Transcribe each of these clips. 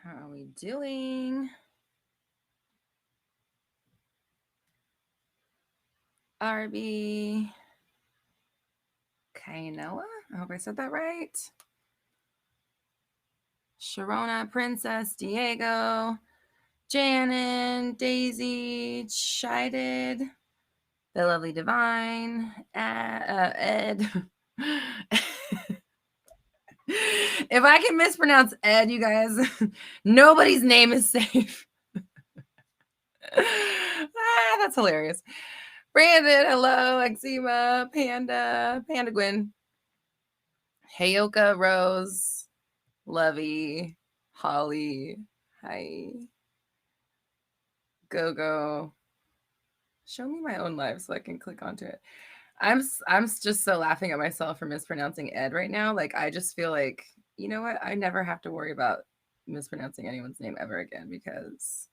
How are we doing? RB. Kainoa. I hope I said that right. Sharona, Princess, Diego, Janin, Daisy, Chided, the lovely Divine, Ed. If I can mispronounce Ed, you guys, nobody's name is safe. That's hilarious. Brandon, hello, Eczema, Panda Gwen, Heyoka, Rose, Lovey, Holly, hi, Go. Show me my own live so I can click onto it. I'm just so laughing at myself for mispronouncing Ed right now. Like, I just feel like, you know what? I never have to worry about mispronouncing anyone's name ever again because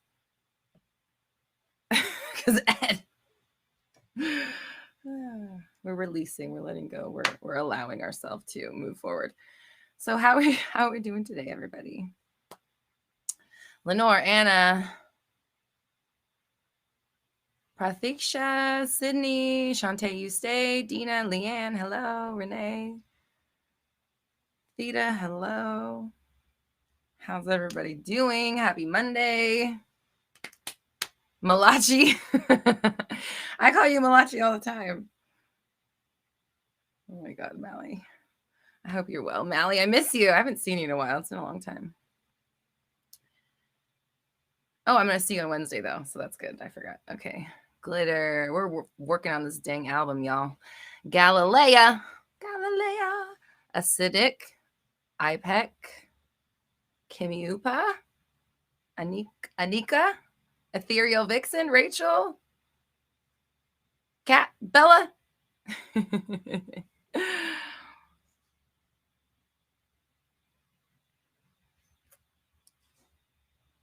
Ed. We're releasing, we're letting go, we're allowing ourselves to move forward. So how are we doing today, everybody? Lenore, Anna, Prathiksha, Sydney, Shantae, you stay, Dina, Leanne, hello, Renee, Theta, hello. How's everybody doing? Happy Monday. Malachi. I call you Malachi all the time. Oh my God, Mally. I hope you're well. Mally, I miss you. I haven't seen you in a while. It's been a long time. Oh, I'm going to see you on Wednesday, though. So that's good. I forgot. Okay. Glitter. We're working on this dang album, y'all. Galilea. Acidic. IPEC. Kimiupa. Anika. Ethereal Vixen. Rachel. Cat. Bella.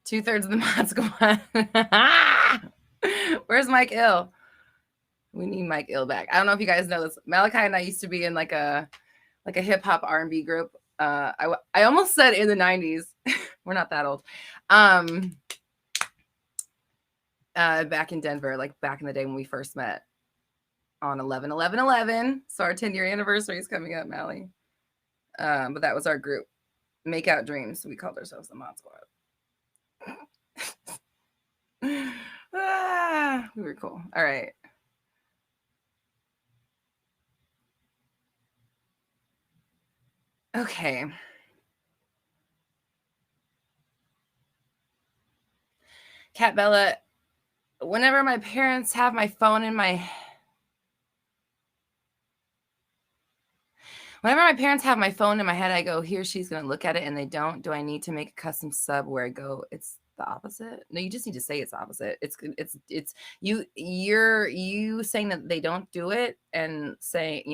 2/3 of the mods go on. Where's Mike Ill? We need Mike Ill back. I don't know if you guys know this. Malachi and I used to be in like a hip hop R&B group. I almost said in the 90s. We're not that old. Back in Denver, like back in the day when we first met on 11/11/11. So our 10-year anniversary is coming up, Mally. But that was our group. Make Out Dreams. We called ourselves the Mod Squad. We were cool. All right. Okay. Cat Bella, whenever my parents have my phone in my head, I go, here, she's going to look at it, and they don't. Do I need to make a custom sub where I go, it's the opposite? No, you just need to say it's opposite. It's you saying that they don't do it and saying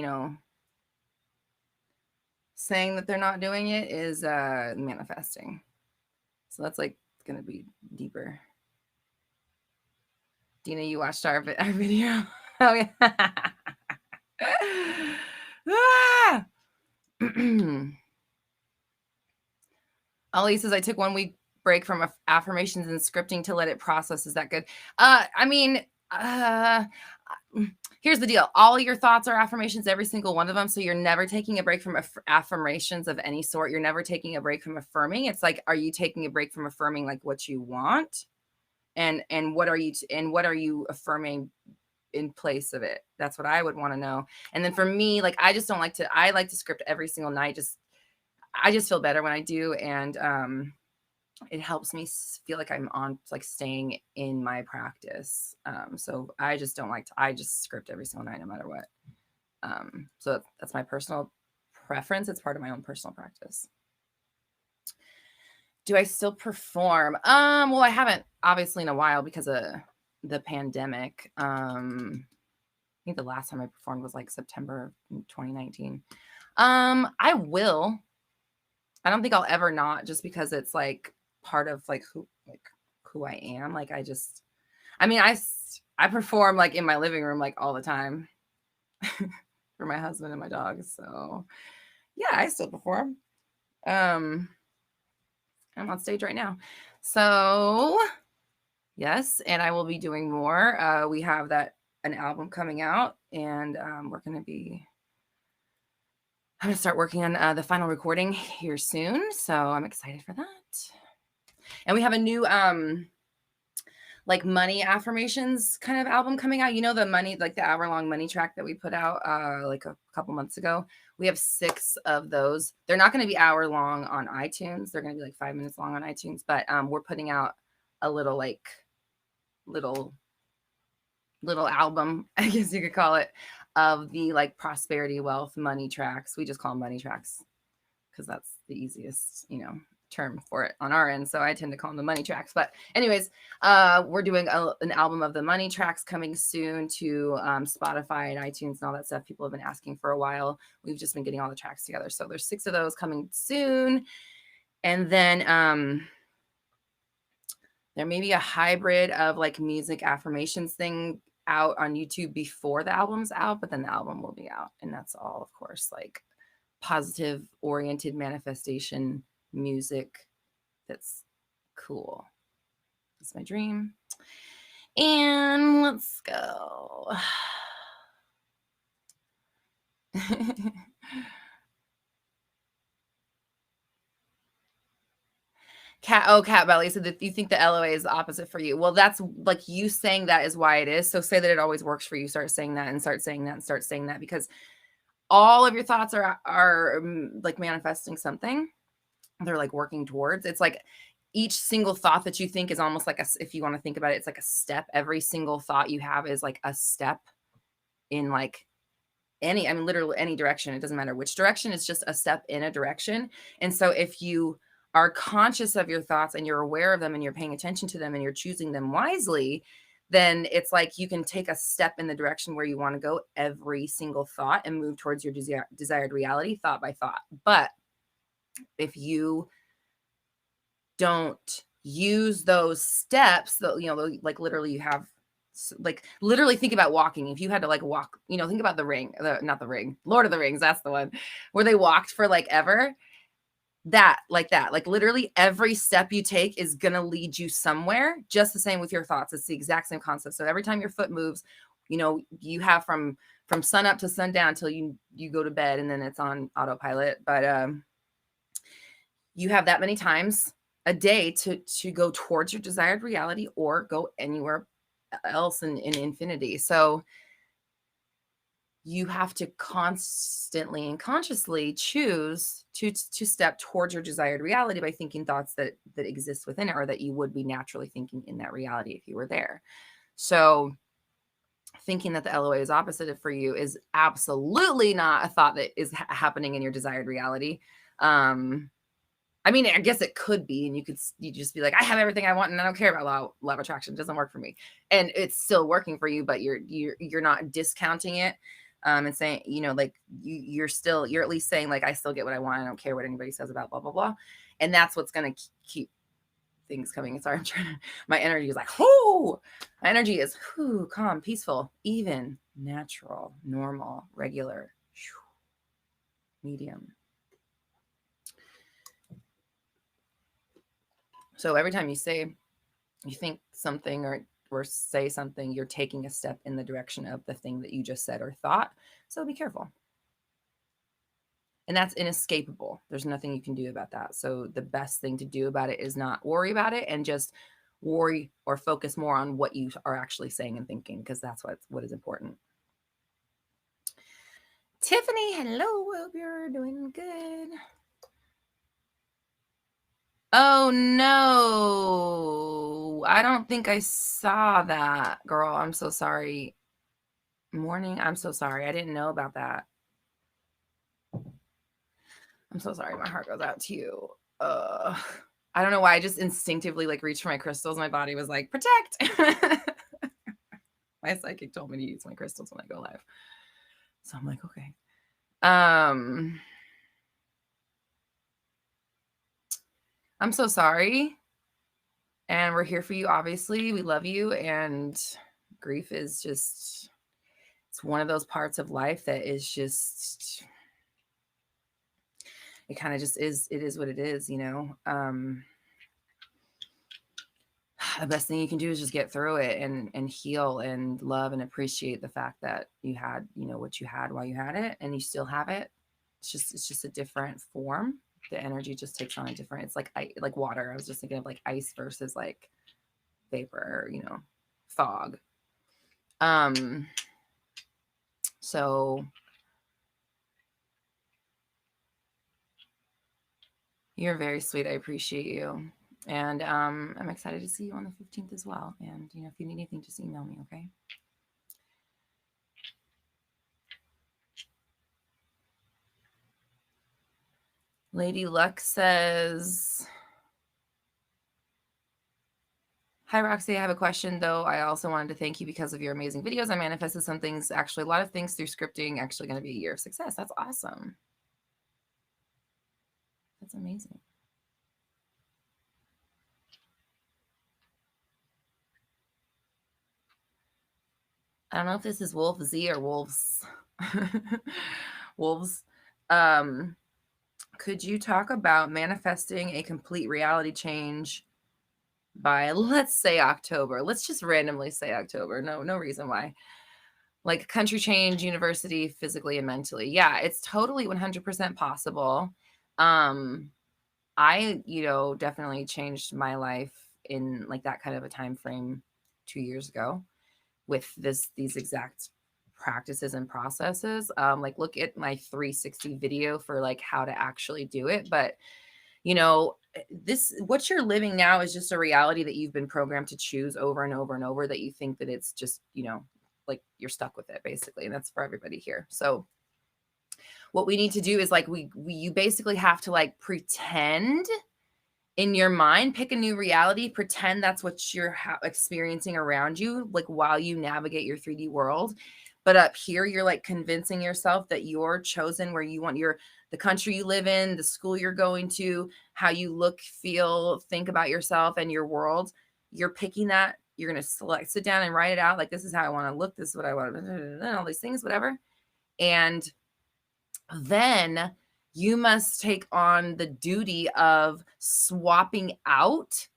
that they're not doing it is manifesting. So that's like going to be deeper. Dina, you watched our video. Oh, yeah. Ali says, I took 1 week break from affirmations and scripting to let it process. Is that good? Here's the deal. All your thoughts are affirmations, every single one of them. So you're never taking a break from affirmations of any sort. You're never taking a break from affirming. It's like, are you taking a break from affirming like what you want? And what are you affirming in place of it? That's what I would want to know. And then for me, like, I like to script every single night. I just feel better when I do. And it helps me feel like I'm on, like, staying in my practice. So I just script every single night, no matter what. So that's my personal preference. It's part of my own personal practice. Do I still perform? Well, I haven't obviously in a while because of the pandemic. I think the last time I performed was like September 2019. I will. I don't think I'll ever not, just because it's like part of like who I am. Like I perform like in my living room like all the time for my husband and my dogs. So yeah, I still perform. I'm I'm on stage right now. So yes, and I will be doing more. We have an album coming out, and I'm gonna start working on the final recording here soon. So I'm excited for that. And we have a new like money affirmations kind of album coming out. You know, the money, like the hour-long money track that we put out like a couple months ago. We have 6 of those. They're not going to be hour long on iTunes. They're going to be like 5 minutes long on iTunes, but we're putting out a little album, I guess you could call it, of the like prosperity, wealth, money tracks. We just call them money tracks because that's the easiest, term for it on our end. So I tend to call them the money tracks. But anyways, we're doing an album of the money tracks coming soon to Spotify and iTunes and all that stuff. People have been asking for a while. We've just been getting all the tracks together. So there's 6 of those coming soon. And then there may be a hybrid of like music affirmations thing out on YouTube before the album's out, but then the album will be out. And that's all, of course, like positive oriented manifestation music that's cool. That's my dream. And let's go. Cat Belly said that you think the LOA is the opposite for you. Well, that's like you saying that is why it is. So say that it always works for you. Start saying that and start saying that and start saying that, because all of your thoughts are like manifesting something. They're like working towards. It's like each single thought that you think is almost like if you want to think about it, it's like a step. Every single thought you have is like a step in like literally any direction. It doesn't matter which direction. It's just a step in a direction. And so if you are conscious of your thoughts and you're aware of them and you're paying attention to them and you're choosing them wisely, then it's like you can take a step in the direction where you want to go every single thought and move towards your desired reality thought by thought. But if you don't use those steps, like literally you have, like literally think about walking. If you had to like walk, think about not the ring, Lord of the Rings, that's the one where they walked for like ever. That, like literally every step you take is going to lead you somewhere. Just the same with your thoughts. It's the exact same concept. So every time your foot moves, you have from sun up to sundown until you go to bed, and then it's on autopilot. But you have that many times a day to go towards your desired reality or go anywhere else in infinity. So you have to constantly and consciously choose to step towards your desired reality by thinking thoughts that exist within it, or that you would be naturally thinking in that reality if you were there. So thinking that the LOA is opposite for you is absolutely not a thought that is happening in your desired reality. I mean, I guess it could be, and you just be like, I have everything I want, and I don't care about law of attraction. It doesn't work for me, and it's still working for you, but you're not discounting it, and saying, like you're at least saying like, I still get what I want. I don't care what anybody says about blah blah blah, and that's what's gonna keep things coming. Sorry, my energy is like, whoo. My energy is calm, peaceful, even, natural, normal, regular, medium. So every time you think something or say something, you're taking a step in the direction of the thing that you just said or thought. So be careful. And that's inescapable. There's nothing you can do about that. So the best thing to do about it is not worry about it, and just worry or focus more on what you are actually saying and thinking, because that's what is important. Tiffany, hello. Hope you're doing good. Oh, no. I don't think I saw that, girl. I'm so sorry. Morning. I'm so sorry. I didn't know about that. I'm so sorry. My heart goes out to you. I don't know why. I just instinctively like reached for my crystals. My body was like, protect. My psychic told me to use my crystals when I go live. So I'm like, okay. I'm so sorry. And we're here for you, obviously. We love you. And grief is just, it's one of those parts of life that is just, it kind of just is, it is what it is, the best thing you can do is just get through it and heal and love and appreciate the fact that you had, what you had while you had it, and you still have it. It's just a different form. The energy just takes on a different, it's like water. I was just thinking of like ice versus like vapor, fog. So you're very sweet. I appreciate you. And I'm excited to see you on the 15th as well. And, if you need anything, just email me, okay? Lady Luck says, hi, Roxy. I have a question, though. I also wanted to thank you because of your amazing videos. I manifested some things, actually, a lot of things through scripting, actually going to be a year of success. That's awesome. That's amazing. I don't know if this is Wolf Z or Wolves. Wolves. Could you talk about manifesting a complete reality change by, let's say, October? Let's just randomly say October. No reason why. Like country change, university, physically and mentally. Yeah, it's totally 100% possible. I, definitely changed my life in like that kind of a time frame 2 years ago with these exact practices and processes. Like look at my 360 video for like how to actually do it. But what you're living now is just a reality that you've been programmed to choose over and over and over, that you think that it's just, like you're stuck with it basically. And that's for everybody here. So what we need to do is like, you basically have to like pretend in your mind, pick a new reality, pretend that's what you're experiencing around you, like while you navigate your 3D world. But up here, you're like convincing yourself that you're chosen where you want the country you live in, the school you're going to, how you look, feel, think about yourself and your world. You're picking that. You're going to sit down and write it out. Like, this is how I want to look. This is what I want to, all these things, whatever. And then you must take on the duty of swapping out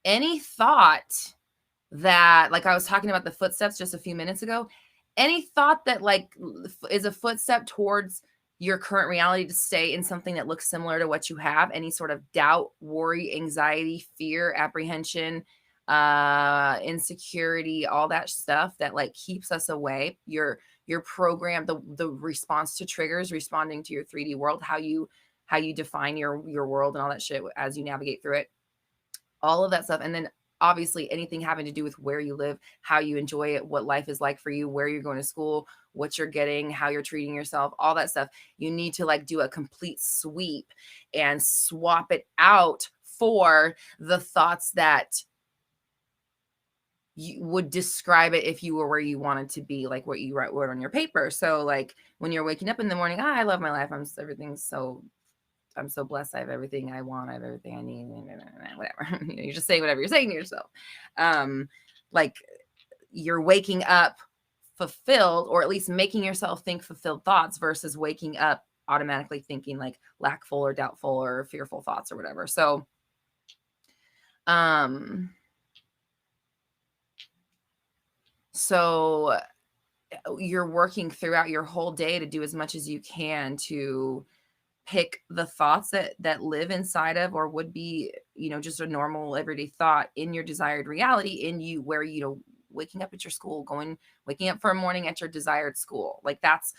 any thought that, like I was talking about the footsteps just a few minutes ago, any thought that like is a footstep towards your current reality to stay in something that looks similar to what you have, any sort of doubt, worry, anxiety, fear, apprehension, insecurity, all that stuff that like keeps us away. Your program, the response to triggers, responding to your 3D world, how you define your world and all that shit as you navigate through it, all of that stuff. And then obviously anything having to do with where you live, how you enjoy it, what life is like for you, where you're going to school, what you're getting, how you're treating yourself, all that stuff. You need to like do a complete sweep and swap it out for the thoughts that you would describe it if you were where you wanted to be, like what you wrote on your paper. So like when you're waking up in the morning, I love my life. I'm so blessed. I have everything I want. I have everything I need. Whatever. You just say whatever you're saying to yourself. Like you're waking up fulfilled, or at least making yourself think fulfilled thoughts versus waking up automatically thinking like lackful or doubtful or fearful thoughts or whatever. So, so you're working throughout your whole day to do as much as you can to pick the thoughts that live inside of, or would be, just a normal everyday thought in your desired reality in you, where, waking up at your school, waking up for a morning at your desired school. Like that's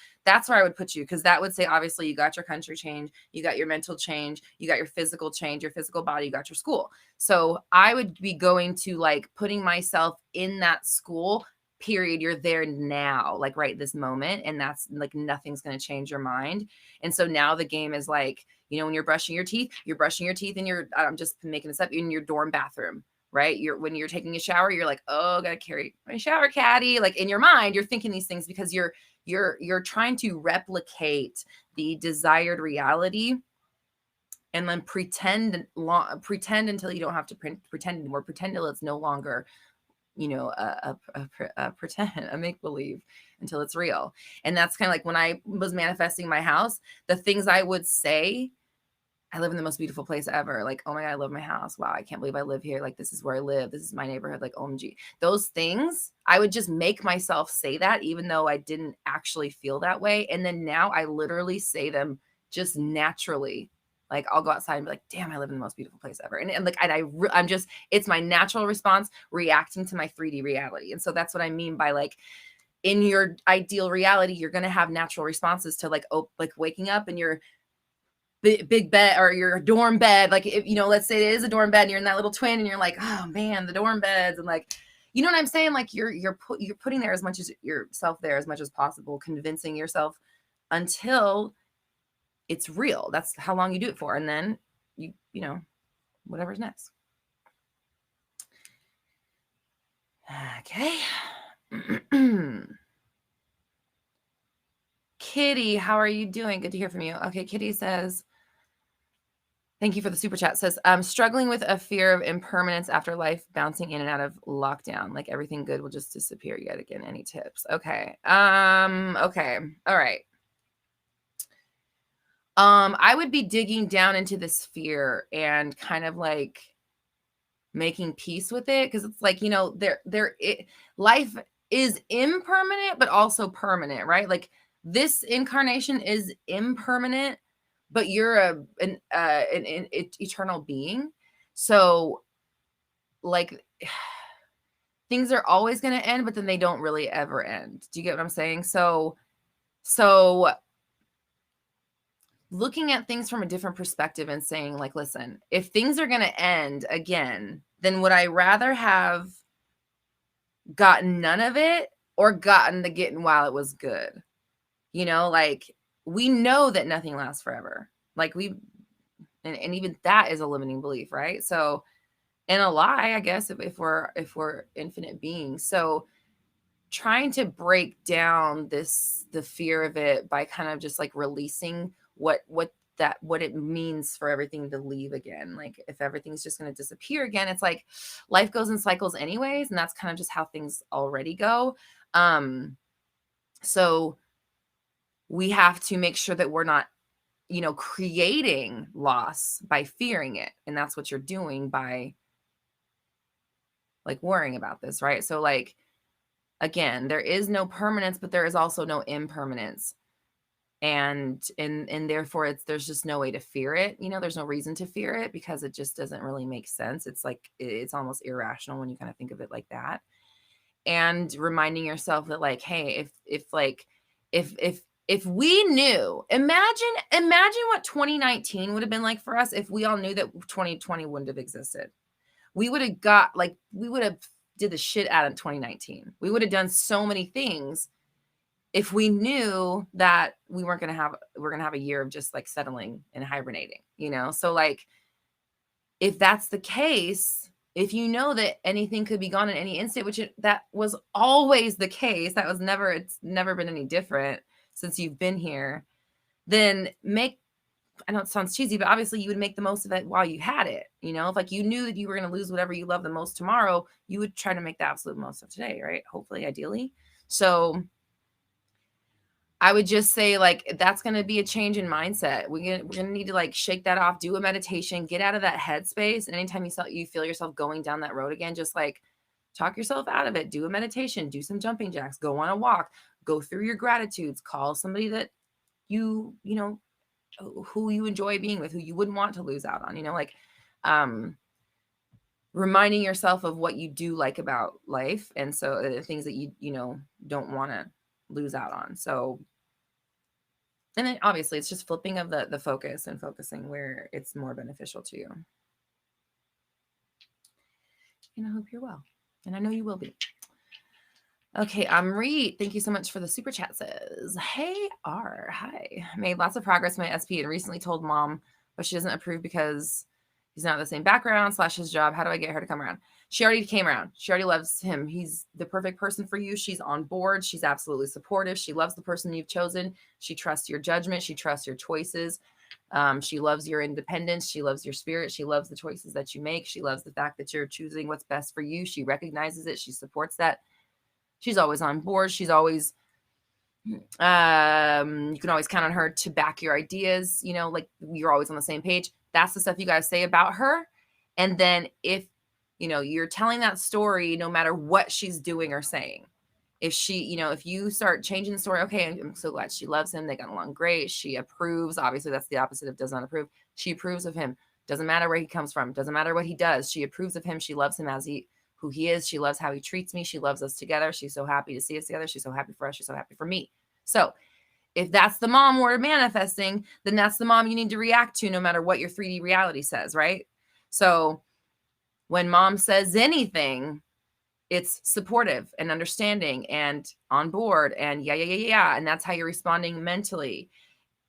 where I would put you. Because that would say, obviously you got your country change, you got your mental change, you got your physical change, your physical body, you got your school. So I would be going to like putting myself in that school period. You're there now, like right this moment. And that's like, nothing's going to change your mind. And so now the game is like, when you're brushing your teeth in your, I'm just making this up, in your dorm bathroom, right? When you're taking a shower, you're like, oh, gotta carry my shower caddy. Like in your mind, you're thinking these things because you're trying to replicate the desired reality, and then pretend until you don't have to pretend anymore. Pretend till it's no longer, a pretend, a make believe, until it's real. And that's kind of like when I was manifesting my house, the things I would say I live in the most beautiful place ever. Like, oh my God, I love my house. Wow, I can't believe I live here. Like, this is where I live. This is my neighborhood. Like, OMG. Those things, I would just make myself say that, even though I didn't actually feel that way. And then now I literally say them just naturally. Like, I'll go outside and be like, damn, I live in the most beautiful place ever. And like, I'm just, it's my natural response reacting to my 3D reality. And so that's what I mean by like, in your ideal reality, you're going to have natural responses to like, oh, like waking up in your big bed or your dorm bed. Like, if, you know, let's say it is a dorm bed and you're in that little twin and you're like, oh man, the dorm beds. And like, you know what I'm saying? Like you're putting there as much as yourself there as much as possible, convincing yourself until it's real. That's how long you do it for. And then you know, whatever's next. Okay. Kitty, how are you doing? Good to hear from you. Okay. Kitty says, thank you for the super chat. Says, I'm struggling with a fear of impermanence after life, bouncing in and out of lockdown. Like everything good will just disappear yet again. Any tips? Okay. Okay. All right. I would be digging down into this fear and kind of like making peace with it. Cause it's like, you know, life is impermanent, but also permanent, right? Like this incarnation is impermanent, but you're an eternal being. So like things are always going to end, but then they don't really ever end. Do you get what I'm saying? So looking at things from a different perspective and saying like, listen, if things are going to end again, then would I rather have gotten none of it or gotten the getting while it was good? You know, like we know that nothing lasts forever. Like and even that is a limiting belief, right? So, and a lie, I guess, if we're infinite beings. So trying to break down the fear of it by kind of just like releasing what it means for everything to leave again. Like if everything's just going to disappear again, it's like life goes in cycles anyways. And that's kind of just how things already go. So we have to make sure that we're not, you know, creating loss by fearing it. And that's what you're doing by like worrying about this, right? So like, again, there is no permanence, but there is also no impermanence. And therefore there's just no way to fear it. You know, there's no reason to fear it because it just doesn't really make sense. It's like, it's almost irrational when you kind of think of it like that. And reminding yourself that like, hey, if we knew, imagine what 2019 would have been like for us if we all knew that 2020 wouldn't have existed. We would have did the shit out of 2019. We would have done so many things if we knew that we're going to have a year of just like settling and hibernating, you know? So like, if that's the case, if you know that anything could be gone in any instant, that was always the case, it's never been any different since you've been here, then I know it sounds cheesy, but obviously you would make the most of it while you had it. You know, if like you knew that you were going to lose whatever you love the most tomorrow, you would try to make the absolute most of today, right? Hopefully, ideally. So I would just say like, that's going to be a change in mindset. We're going to need to like shake that off, do a meditation, get out of that headspace. And anytime you feel yourself going down that road again, just like talk yourself out of it, do a meditation, do some jumping jacks, go on a walk, go through your gratitudes, call somebody that you know, who you enjoy being with, who you wouldn't want to lose out on, you know, like, reminding yourself of what you do like about life. And so the things that you know, don't want to lose out on. So, and then obviously it's just flipping of the focus and focusing where it's more beneficial to you. And I hope you're well. And I know you will be. Okay, Amrit, thank you so much for the super chat. Says, hey, R, hi. Made lots of progress in my SP and recently told mom, but she doesn't approve because he's not the same background / his job. How do I get her to come around? She already came around. She already loves him. He's the perfect person for you. She's on board. She's absolutely supportive. She loves the person you've chosen. She trusts your judgment. She trusts your choices. She loves your independence. She loves your spirit. She loves the choices that you make. She loves the fact that you're choosing what's best for you. She recognizes it. She supports that. She's always on board. She's always, you can always count on her to back your ideas. You know, like you're always on the same page. that's the stuff you got to say about her. And then if, you're telling that story, no matter what she's doing or saying, if she, if you start changing the story, okay, I'm so glad she loves him. They got along great. She approves. Obviously, that's the opposite of does not approve. She approves of him. Doesn't matter where he comes from. Doesn't matter what he does. She approves of him. She loves him as who he is. She loves how he treats me. She loves us together. She's so happy to see us together. She's so happy for us. She's so happy for me. So if that's the mom we're manifesting, then that's the mom you need to react to no matter what your 3D reality says, right? So when mom says anything, it's supportive and understanding and on board and yeah. And that's how you're responding mentally.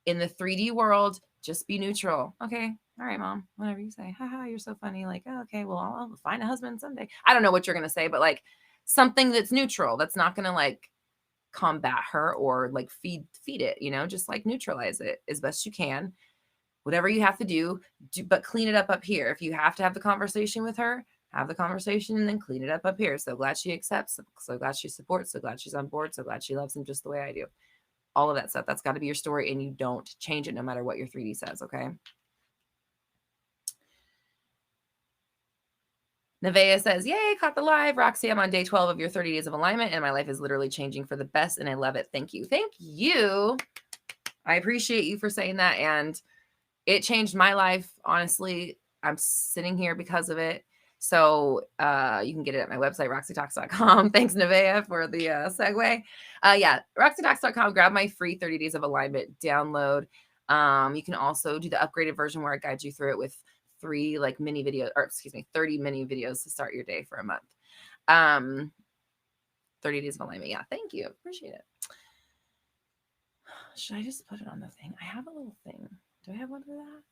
In the 3D world, just be neutral. Okay. All right, mom, whatever you say. Haha, you're so funny. Like, oh, okay, well, I'll find a husband someday. I don't know what you're going to say, but like something that's neutral, that's not going to like combat her or like feed it, just like neutralize it as best you can. Whatever you have to do, but clean it up here. If you have to have the conversation with her, have the conversation and then clean it up here. So glad she accepts. So glad she supports. So glad she's on board. So glad she loves him just the way I do. All of that stuff. That's got to be your story, and you don't change it no matter what your 3D says, okay? Nevaeh says, yay, caught the live. Roxy, I'm on day 12 of your 30 days of alignment, and my life is literally changing for the best, and I love it. Thank you. Thank you. I appreciate you for saying that, and it changed my life, honestly. I'm sitting here because of it. So you can get it at my website, roxytalks.com. Thanks, Nevaeh, for the segue. Yeah, roxytalks.com. Grab my free 30 days of alignment download. You can also do the upgraded version where I guide you through it with 30 mini videos to start your day for a month. 30 days of alignment. Yeah, thank you. Appreciate it. Should I just put it on the thing? I have a little thing. Do I have one for that?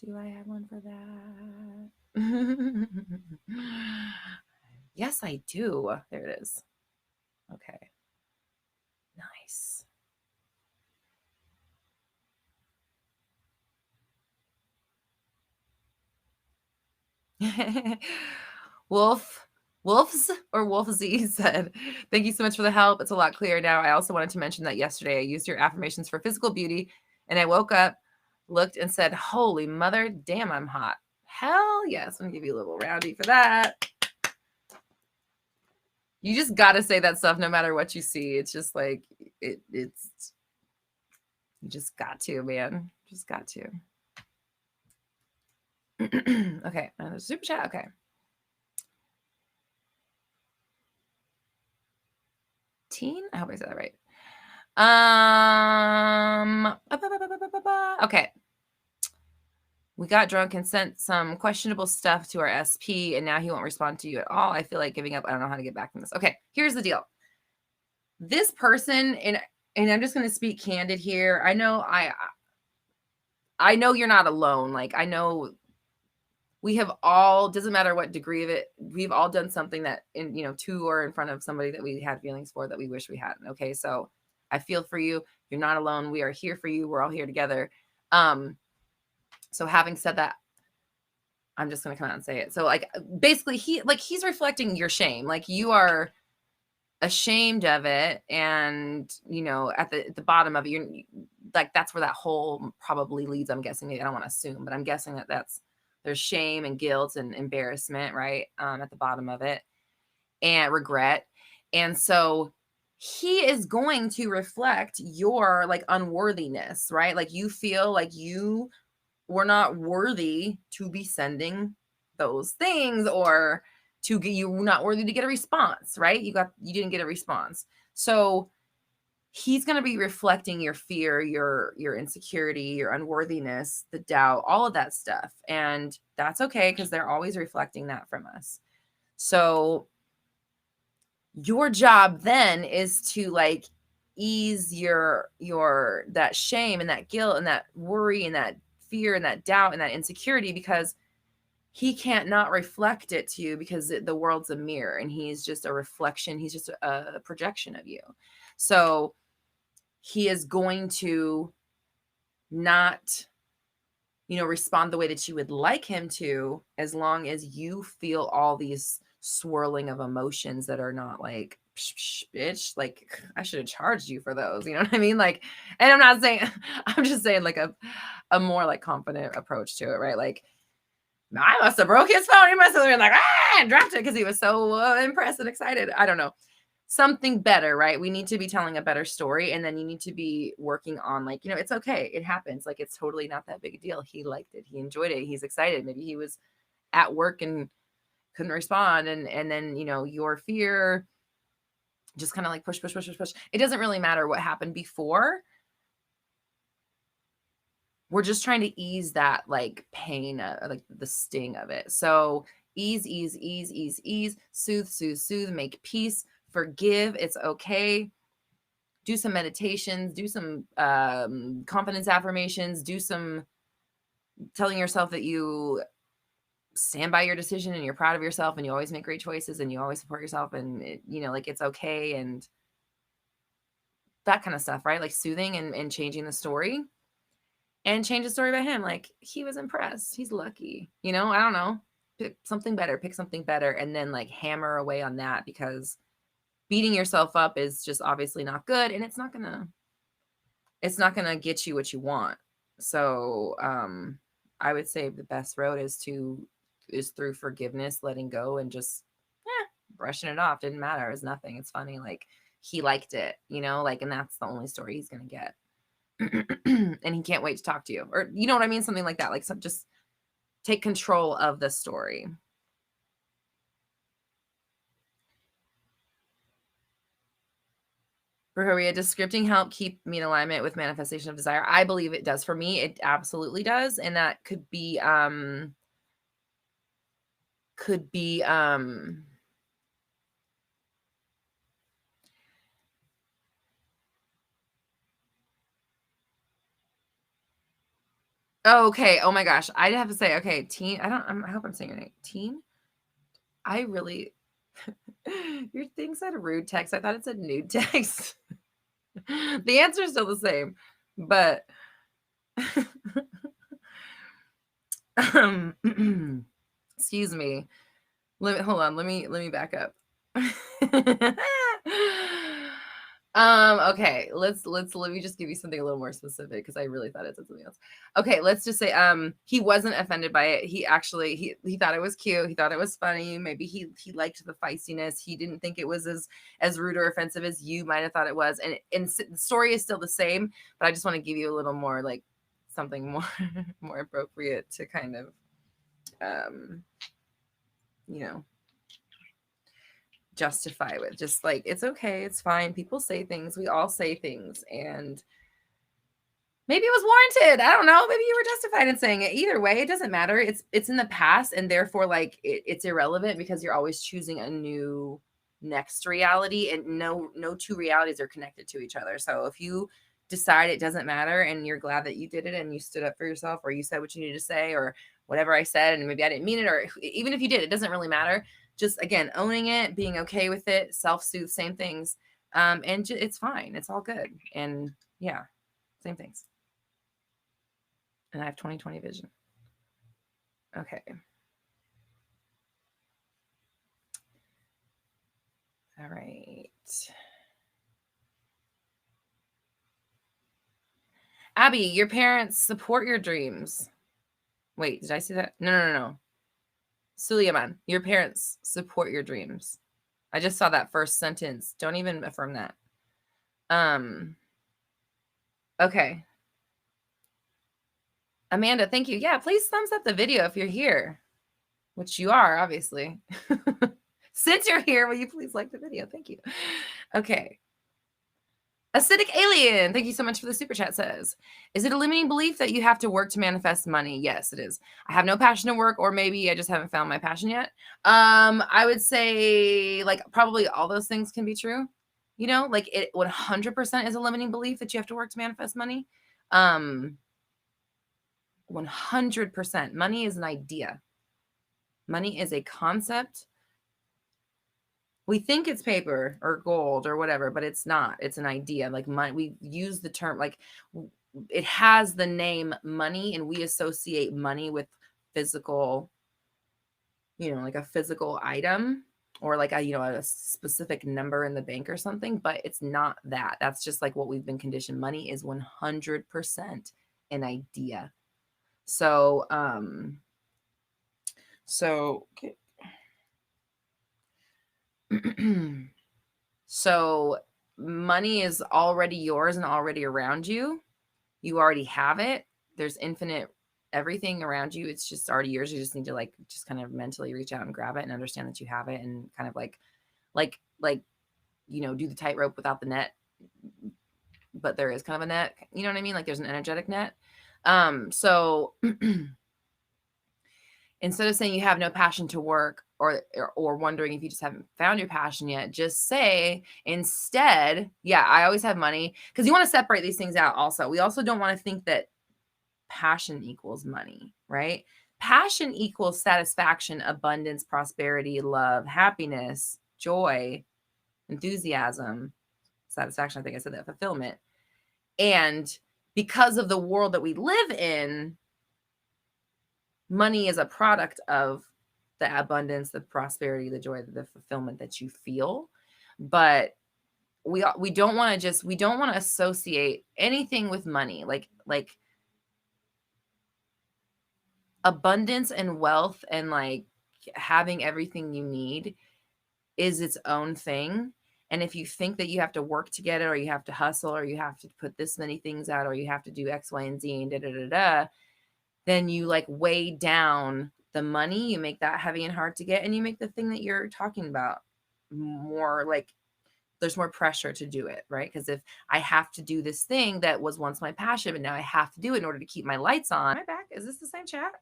Do I have one for that? Yes, I do. There it is. Okay. Nice. Wolfs or Wolfsy said, thank you so much for the help. It's a lot clearer now. I also wanted to mention that yesterday I used your affirmations for physical beauty, and I woke up, looked, and said, holy mother, damn, I'm hot. Hell yes. I'm going to give you a little roundy for that. You just got to say that stuff no matter what you see. It's just like, it's, you just got to, man. Just got to. Okay. Another super chat. Okay. I hope I said that right. Okay. We got drunk and sent some questionable stuff to our SP, and now he won't respond to you at all. I feel like giving up. I don't know how to get back from this. Okay, here's the deal. This person, and I'm just going to speak candid here. I know you're not alone. Like, I know we have all, doesn't matter what degree of it, we've all done something that to or in front of somebody that we had feelings for that we wish we hadn't. Okay, so I feel for you. You're not alone. We are here for you. We're all here together. So having said that, I'm just going to come out and say it. So like, basically he's reflecting your shame. Like, you are ashamed of it. And, at the bottom of it, you're like, that's where that hole probably leads. I'm guessing. I don't want to assume, but I'm guessing that there's shame and guilt and embarrassment, right? At the bottom of it, and regret. And so he is going to reflect your like unworthiness, right? Like, you feel like you were not worthy to be sending those things, or you were not worthy to get a response, right? You didn't get a response. So he's going to be reflecting your fear, your insecurity, your unworthiness, the doubt, all of that stuff. And that's okay, because they're always reflecting that from us. So your job then is to like ease your that shame and that guilt and that worry and that fear and that doubt and that insecurity, because he can't not reflect it to you, because the world's a mirror and he's just a reflection. He's just a projection of you. So he is going to not, respond the way that you would like him to, as long as you feel all these swirling of emotions that are not like psh, psh, bitch, like I should have charged you for those. You know what I mean? Like, and I'm not saying, I'm just saying like a more like confident approach to it, right? Like, I must have broke his phone. He must have been like, and dropped it because he was so impressed and excited. I don't know. Something better, right? We need to be telling a better story. And then you need to be working on like, it's okay. It happens. Like, it's totally not that big a deal. He liked it. He enjoyed it. He's excited. Maybe he was at work and couldn't respond. And then, your fear just kind of like push, push, push, push, push. It doesn't really matter what happened before. We're just trying to ease that like pain, like the sting of it. So ease, ease, ease, ease, ease, soothe, soothe, soothe, make peace, forgive. It's okay. Do some meditations, do some confidence affirmations, do some telling yourself that you stand by your decision and you're proud of yourself and you always make great choices and you always support yourself and like it's okay and that kind of stuff, right? Like soothing and changing the story. And change the story about him. Like, he was impressed. He's lucky. I don't know. Pick something better. And then like hammer away on that, because beating yourself up is just obviously not good. And it's not gonna get you what you want. So I would say the best road is through forgiveness, letting go, and just brushing it off. Didn't matter. It was nothing. It's funny. Like, he liked it, like, and that's the only story he's gonna get. And he can't wait to talk to you, or you know what I mean? Something like that. Like, just take control of the story. Brahoria, does scripting help keep me in alignment with manifestation of desire? I believe it does. For me, it absolutely does. And that could be okay. Oh my gosh. I'd have to say, okay, Teen. I hope I'm saying your name. Teen. I really, your thing said rude text. I thought it said nude text. The answer is still the same, but excuse me. Hold on. Let me back up. Okay, let me just give you something a little more specific, because I really thought it said something else. Okay, let's just say he wasn't offended by it. He actually he thought it was cute. He thought it was funny. Maybe he liked the feistiness. He didn't think it was as rude or offensive as you might have thought it was. And the story is still the same, but I just want to give you a little more like something more more appropriate to kind of justify with. Just like, it's okay, it's fine. People say things. We all say things, and maybe it was warranted. I don't know. Maybe you were justified in saying it. Either way, it doesn't matter. It's in the past, and therefore, like, it's irrelevant, because you're always choosing a new next reality, and no two realities are connected to each other. So if you decide it doesn't matter, and you're glad that you did it and you stood up for yourself, or you said what you needed to say, or whatever I said, and maybe I didn't mean it, or even if you did, it doesn't really matter. Just, again, owning it, being okay with it, self-soothe, same things. And it's fine. It's all good. And yeah, same things. And I have 20/20 vision. Okay. All right. Abby, your parents support your dreams. Wait, did I see that? No. Suleiman, your parents support your dreams. I just saw that first sentence. Don't even affirm that. Okay. Amanda, thank you. Yeah, please thumbs up the video if you're here, which you are, obviously. Since you're here, will you please like the video? Thank you. Okay. Acidic Alien, thank you so much for the super chat. Says, is it a limiting belief that you have to work to manifest money? Yes, it is. I have no passion to work, or maybe I just haven't found my passion yet. I would say, like, probably all those things can be true. Like, it 100% is a limiting belief that you have to work to manifest money. 100%. Money is an idea. Money is a concept. We think it's paper or gold or whatever, but it's not. It's an idea. Like, money, we use the term, like, it has the name money, and we associate money with physical, like a physical item. or like a specific number in the bank or something, but it's not that. That's just like what we've been conditioned. Money is 100% an idea. So, okay. So money is already yours and already around you. You already have it. There's infinite everything around you. It's just already yours. You just need to like just kind of mentally reach out and grab it and understand that you have it, and kind of like do the tightrope without the net, but there is kind of a net. You know what I mean? Like there's an energetic net. So instead of saying you have no passion to work, or wondering if you just haven't found your passion yet, just say instead, yeah, I always have money, because you want to separate these things out. Also, we also don't want to think that passion equals money, right? Passion equals satisfaction, abundance, prosperity, love, happiness, joy, enthusiasm, satisfaction. I think I said that, fulfillment. And because of the world that we live in, money is a product of the abundance, the prosperity, the joy, the fulfillment that you feel. But we don't want to associate anything with money. Like abundance and wealth and like having everything you need is its own thing. And if you think that you have to work to get it, or you have to hustle, or you have to put this many things out, or you have to do X, Y, and Z, and then you like weigh down the money, you make that heavy and hard to get, and you make the thing that you're talking about more like there's more pressure to do it, right? Because if I have to do this thing that was once my passion, but now I have to do it in order to keep my lights on. Am I back? Is this the same chat?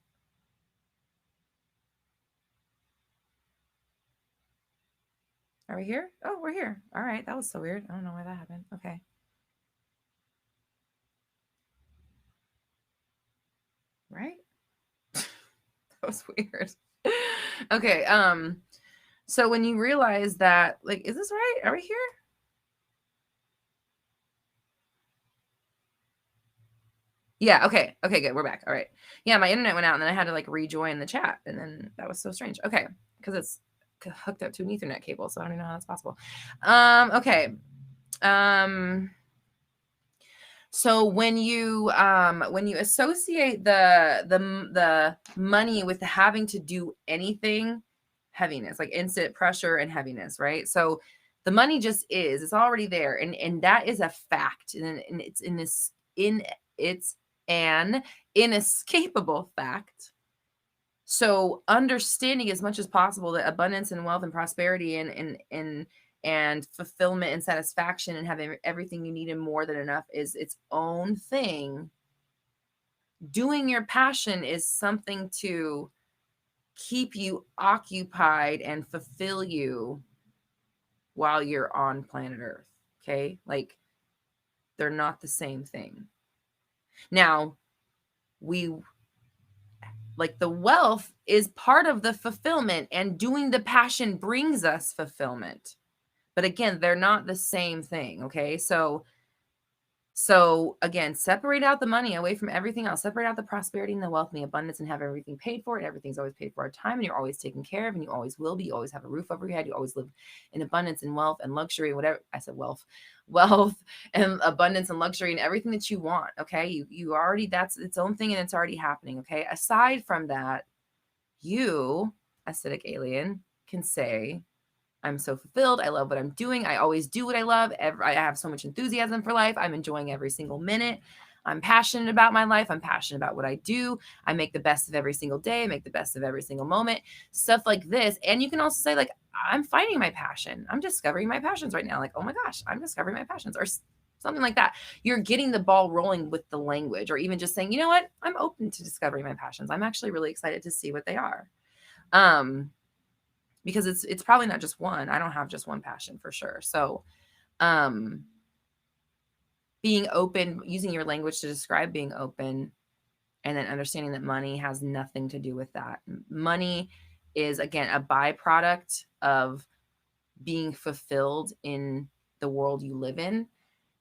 Are we here? Oh, we're here. All right. That was so weird. I don't know why that happened. Okay. Right? That was weird. Okay. So when you realize that, like, is this right? Are we here? Yeah. Okay. Okay, good. We're back. All right. Yeah, my internet went out and then I had to like rejoin the chat, and then that was so strange. Okay. Because it's hooked up to an Ethernet cable, so I don't even know how that's possible. Okay. So when you associate the money with having to do anything, heaviness, like instant pressure and heaviness, right? So the money just is, it's already there, and that is a fact, and it's an inescapable fact. So understanding as much as possible that abundance and wealth and prosperity and fulfillment and satisfaction and having everything you need and more than enough is its own thing. Doing your passion is something to keep you occupied and fulfill you while you're on planet Earth. Okay? Like they're not the same thing. Now, like the wealth is part of the fulfillment, and doing the passion brings us fulfillment. But again, they're not the same thing. Okay. So again, separate out the money away from everything else. Separate out the prosperity and the wealth and the abundance, and have everything paid for. And everything's always paid for our time, and you're always taken care of, and you always will be. You always have a roof over your head. You always live in abundance and wealth and luxury, whatever. I said wealth and abundance and luxury and everything that you want. Okay. You already, that's its own thing, and it's already happening. Okay. Aside from that, you, acidic alien, can say, I'm so fulfilled. I love what I'm doing. I always do what I love. I have so much enthusiasm for life. I'm enjoying every single minute. I'm passionate about my life. I'm passionate about what I do. I make the best of every single day. I make the best of every single moment. Stuff like this. And you can also say, like, I'm finding my passion. I'm discovering my passions right now. Like, oh my gosh, I'm discovering my passions, or something like that. You're getting the ball rolling with the language, or even just saying, you know what? I'm open to discovering my passions. I'm actually really excited to see what they are. Because it's probably not just one. I don't have just one passion for sure. So, being open, using your language to describe being open, and then understanding that money has nothing to do with that. Money is, again, a byproduct of being fulfilled in the world you live in,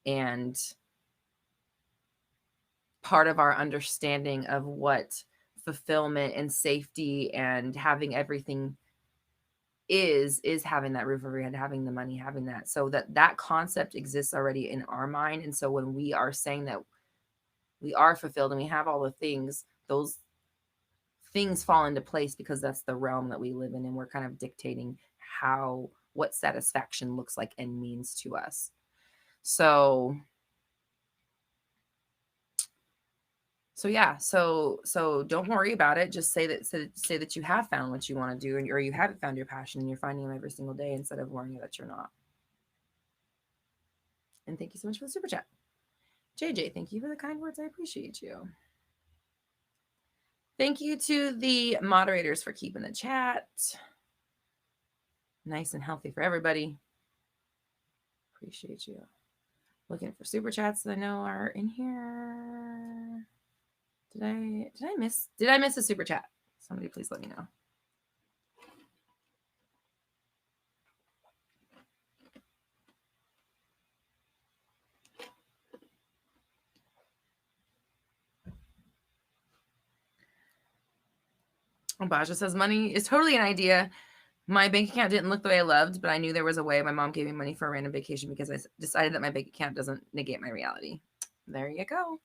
and part of our understanding of what fulfillment and safety and having everything is having that roof over your head, having the money, having that. So that concept exists already in our mind. And so when we are saying that we are fulfilled and we have all the things, those things fall into place because that's the realm that we live in, and we're kind of dictating what satisfaction looks like and means to us. So yeah, so don't worry about it. Just say that you have found what you want to do, or you haven't found your passion and you're finding them every single day, instead of worrying that you're not. And thank you so much for the super chat. JJ, thank you for the kind words. I appreciate you. Thank you to the moderators for keeping the chat nice and healthy for everybody. Appreciate you. Looking for super chats that I know are in here. Did I miss a super chat? Somebody please let me know. Baja says money is totally an idea. My bank account didn't look the way I loved, but I knew there was a way. My mom gave me money for a random vacation because I decided that my bank account doesn't negate my reality. There you go.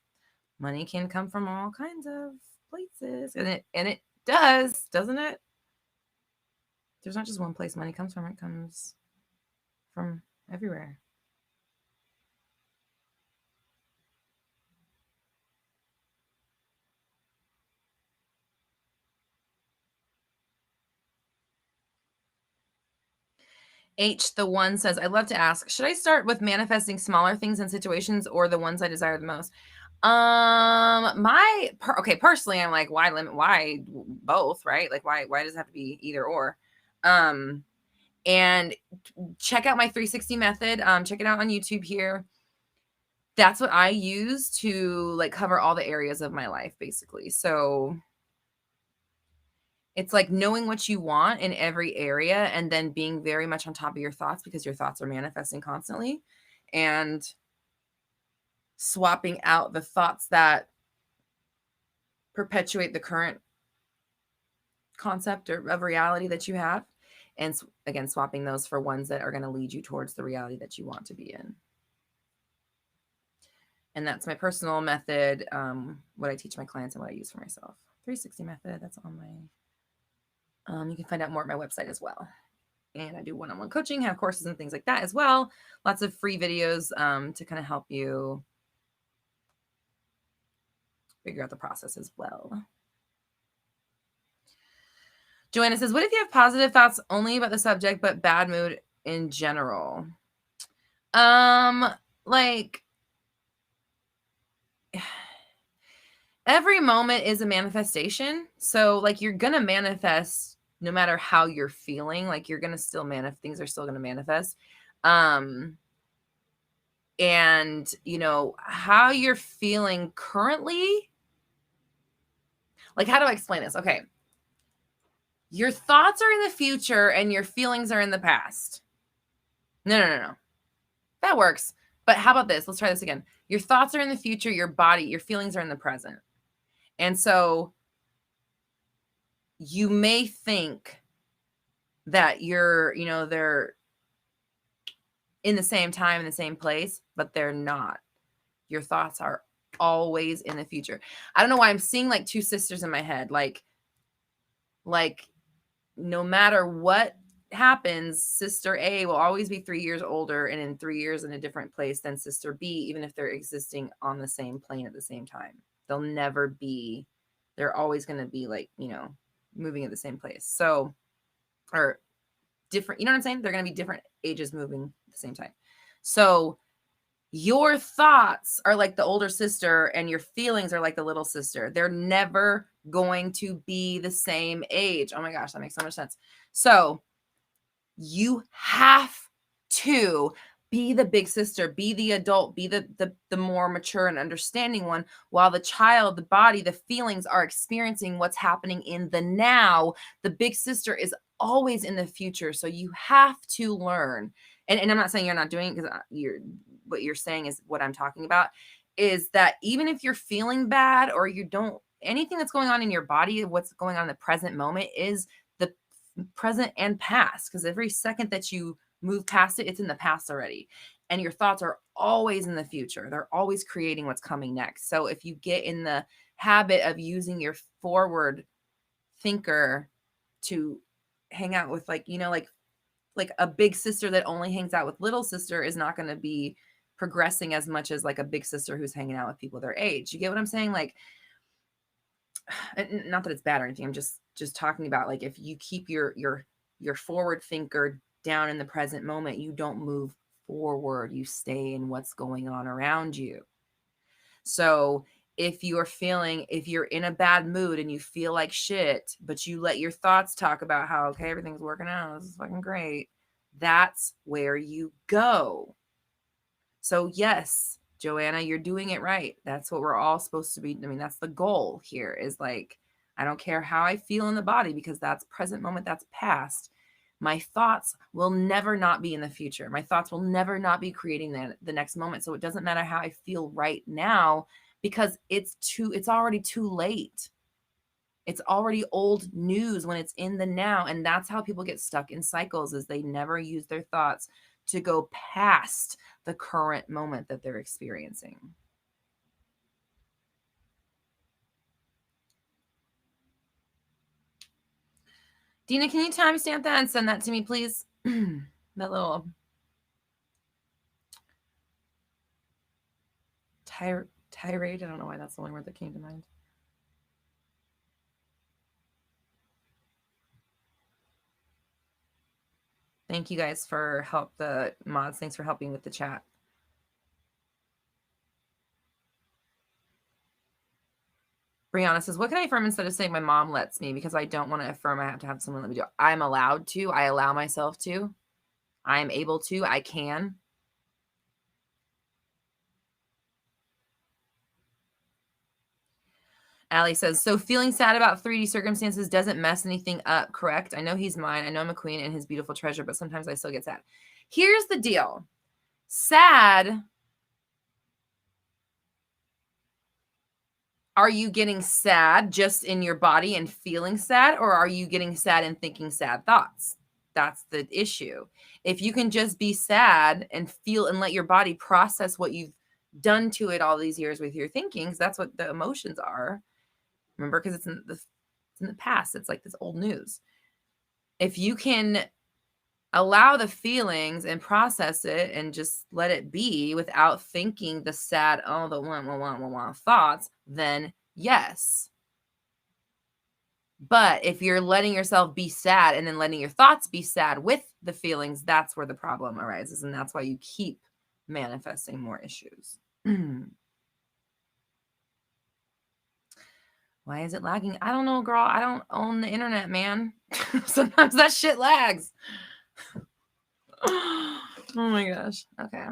Money can come from all kinds of places, and it does, doesn't it? There's not just one place money comes from. It comes from everywhere. H, the one, says, I'd love to ask, should I start with manifesting smaller things and situations, or the ones I desire the most? Personally, I'm like, why both, right? Like, why does it have to be either or? And check out my 360 method. Check it out on YouTube here. That's what I use to like cover all the areas of my life, basically. So it's like knowing what you want in every area, and then being very much on top of your thoughts, because your thoughts are manifesting constantly, and swapping out the thoughts that perpetuate the current concept of reality that you have. And again, swapping those for ones that are going to lead you towards the reality that you want to be in. And that's my personal method, what I teach my clients and what I use for myself. 360 method, that's on my... you can find out more at my website as well. And I do one-on-one coaching, have courses and things like that as well. Lots of free videos to kind of help you figure out the process as well. Joanna says, what if you have positive thoughts only about the subject, but bad mood in general? Like, every moment is a manifestation. So like, you're going to manifest no matter how you're feeling. Like, you're going to still things are still going to manifest. And you know, how you're feeling currently, like, how do I explain this? Okay. Your thoughts are in the future and your feelings are in the past. No. That works. But how about this? Let's try this again. Your thoughts are in the future, your feelings are in the present. And so you may think that they're in the same time, in the same place, but they're not. Your thoughts are always in the future. I don't know why I'm seeing like two sisters in my head. Like no matter what happens, sister A will always be 3 years older and in 3 years in a different place than sister B, even if they're existing on the same plane at the same time. They're always going to be like, moving at the same place. So, or different, you know what I'm saying? They're going to be different ages moving at the same time. So your thoughts are like the older sister and your feelings are like the little sister. They're never going to be the same age. Oh my gosh, that makes so much sense. So you have to be the big sister, be the adult, be the more mature and understanding one, while the child, the body, the feelings are experiencing what's happening in the now. The big sister is always in the future. So you have to learn. And I'm not saying you're not doing it, because what you're saying is what I'm talking about, is that even if you're feeling bad or you don't, anything that's going on in your body, what's going on in the present moment is present and past, because every second that you move past it, it's in the past already. And your thoughts are always in the future. They're always creating what's coming next. So if you get in the habit of using your forward thinker to hang out with, like, you know, like a big sister that only hangs out with little sister is not going to be progressing as much as like a big sister who's hanging out with people their age. You get what I'm saying? Like, not that it's bad or anything. I'm just talking about, like, if you keep your forward thinker down in the present moment, you don't move forward. You stay in what's going on around you. So if you're in a bad mood and you feel like shit, but you let your thoughts talk about how, okay, everything's working out, this is fucking great, that's where you go. So yes, Joanna, you're doing it right. That's what we're all supposed to be. I mean, that's the goal here, is like, I don't care how I feel in the body, because that's present moment, that's past. My thoughts will never not be in the future. My thoughts will never not be creating the next moment. So it doesn't matter how I feel right now, because it's already too late. It's already old news when it's in the now. And that's how people get stuck in cycles, is they never use their thoughts to go past the current moment that they're experiencing. Dina, can you timestamp that and send that to me, please? That little tirade. I don't know why that's the only word that came to mind. Thank you guys for help. The mods, thanks for helping with the chat. Brianna says, what can I affirm instead of saying my mom lets me? Because I don't want to affirm, I have to have someone let me do it. I'm allowed to. I allow myself to. I am able to. I can. Allie says, so feeling sad about 3D circumstances doesn't mess anything up, correct? I know he's mine. I know I'm a queen and his beautiful treasure, but sometimes I still get sad. Here's the deal. Sad. Are you getting sad just in your body and feeling sad, or are you getting sad and thinking sad thoughts? That's the issue. If you can just be sad and feel and let your body process what you've done to it all these years with your thinkings, that's what the emotions are. Remember, because it's in the past. It's like this old news. If you can allow the feelings and process it and just let it be without thinking the sad, oh, the want thoughts, then yes. But if you're letting yourself be sad and then letting your thoughts be sad with the feelings, that's where the problem arises. And that's why you keep manifesting more issues. Why is it lagging? I don't know, girl. I don't own the internet, man. Sometimes that shit lags. Oh my gosh. Okay.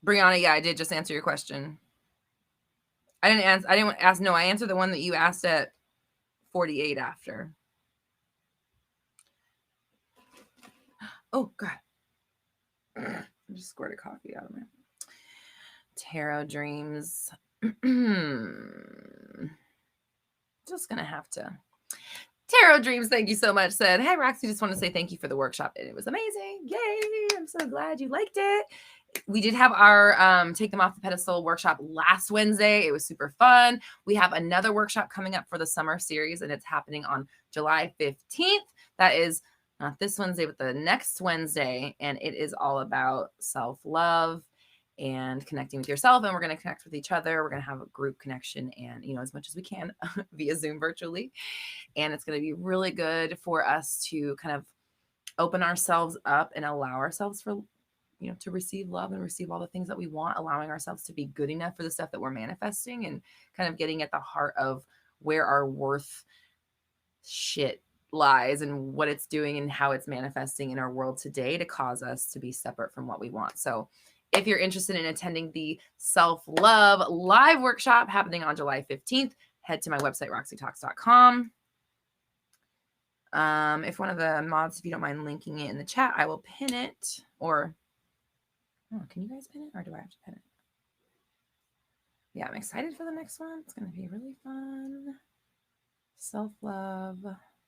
Brianna, yeah, I did just answer your question. I didn't ask. No, I answered the one that you asked at 48 after. Oh, God. I just squirted coffee out of my tarot dreams. Just going to have to. Tarot Dreams, thank you so much. Said, hey, Roxy, just want to say thank you for the workshop. And it was amazing. Yay. I'm so glad you liked it. We did have our Take Them Off the Pedestal workshop last Wednesday. It was super fun. We have another workshop coming up for the summer series, and it's happening on July 15th. That is not this Wednesday, but the next Wednesday. And it is all about self-love and connecting with yourself. And we're going to connect with each other. We're going to have a group connection and, as much as we can via Zoom virtually. And it's going to be really good for us to kind of open ourselves up and allow ourselves to receive love and receive all the things that we want, allowing ourselves to be good enough for the stuff that we're manifesting, and kind of getting at the heart of where our worth shit lies and what it's doing and how it's manifesting in our world today to cause us to be separate from what we want. So if you're interested in attending the self-love live workshop happening on July 15th, head to my website, roxytalks.com. If one of the mods, if you don't mind linking it in the chat, I will pin it, or Oh, can you guys pin it or do I have to pin it? Yeah, I'm excited for the next one. It's going to be really fun. Self-love.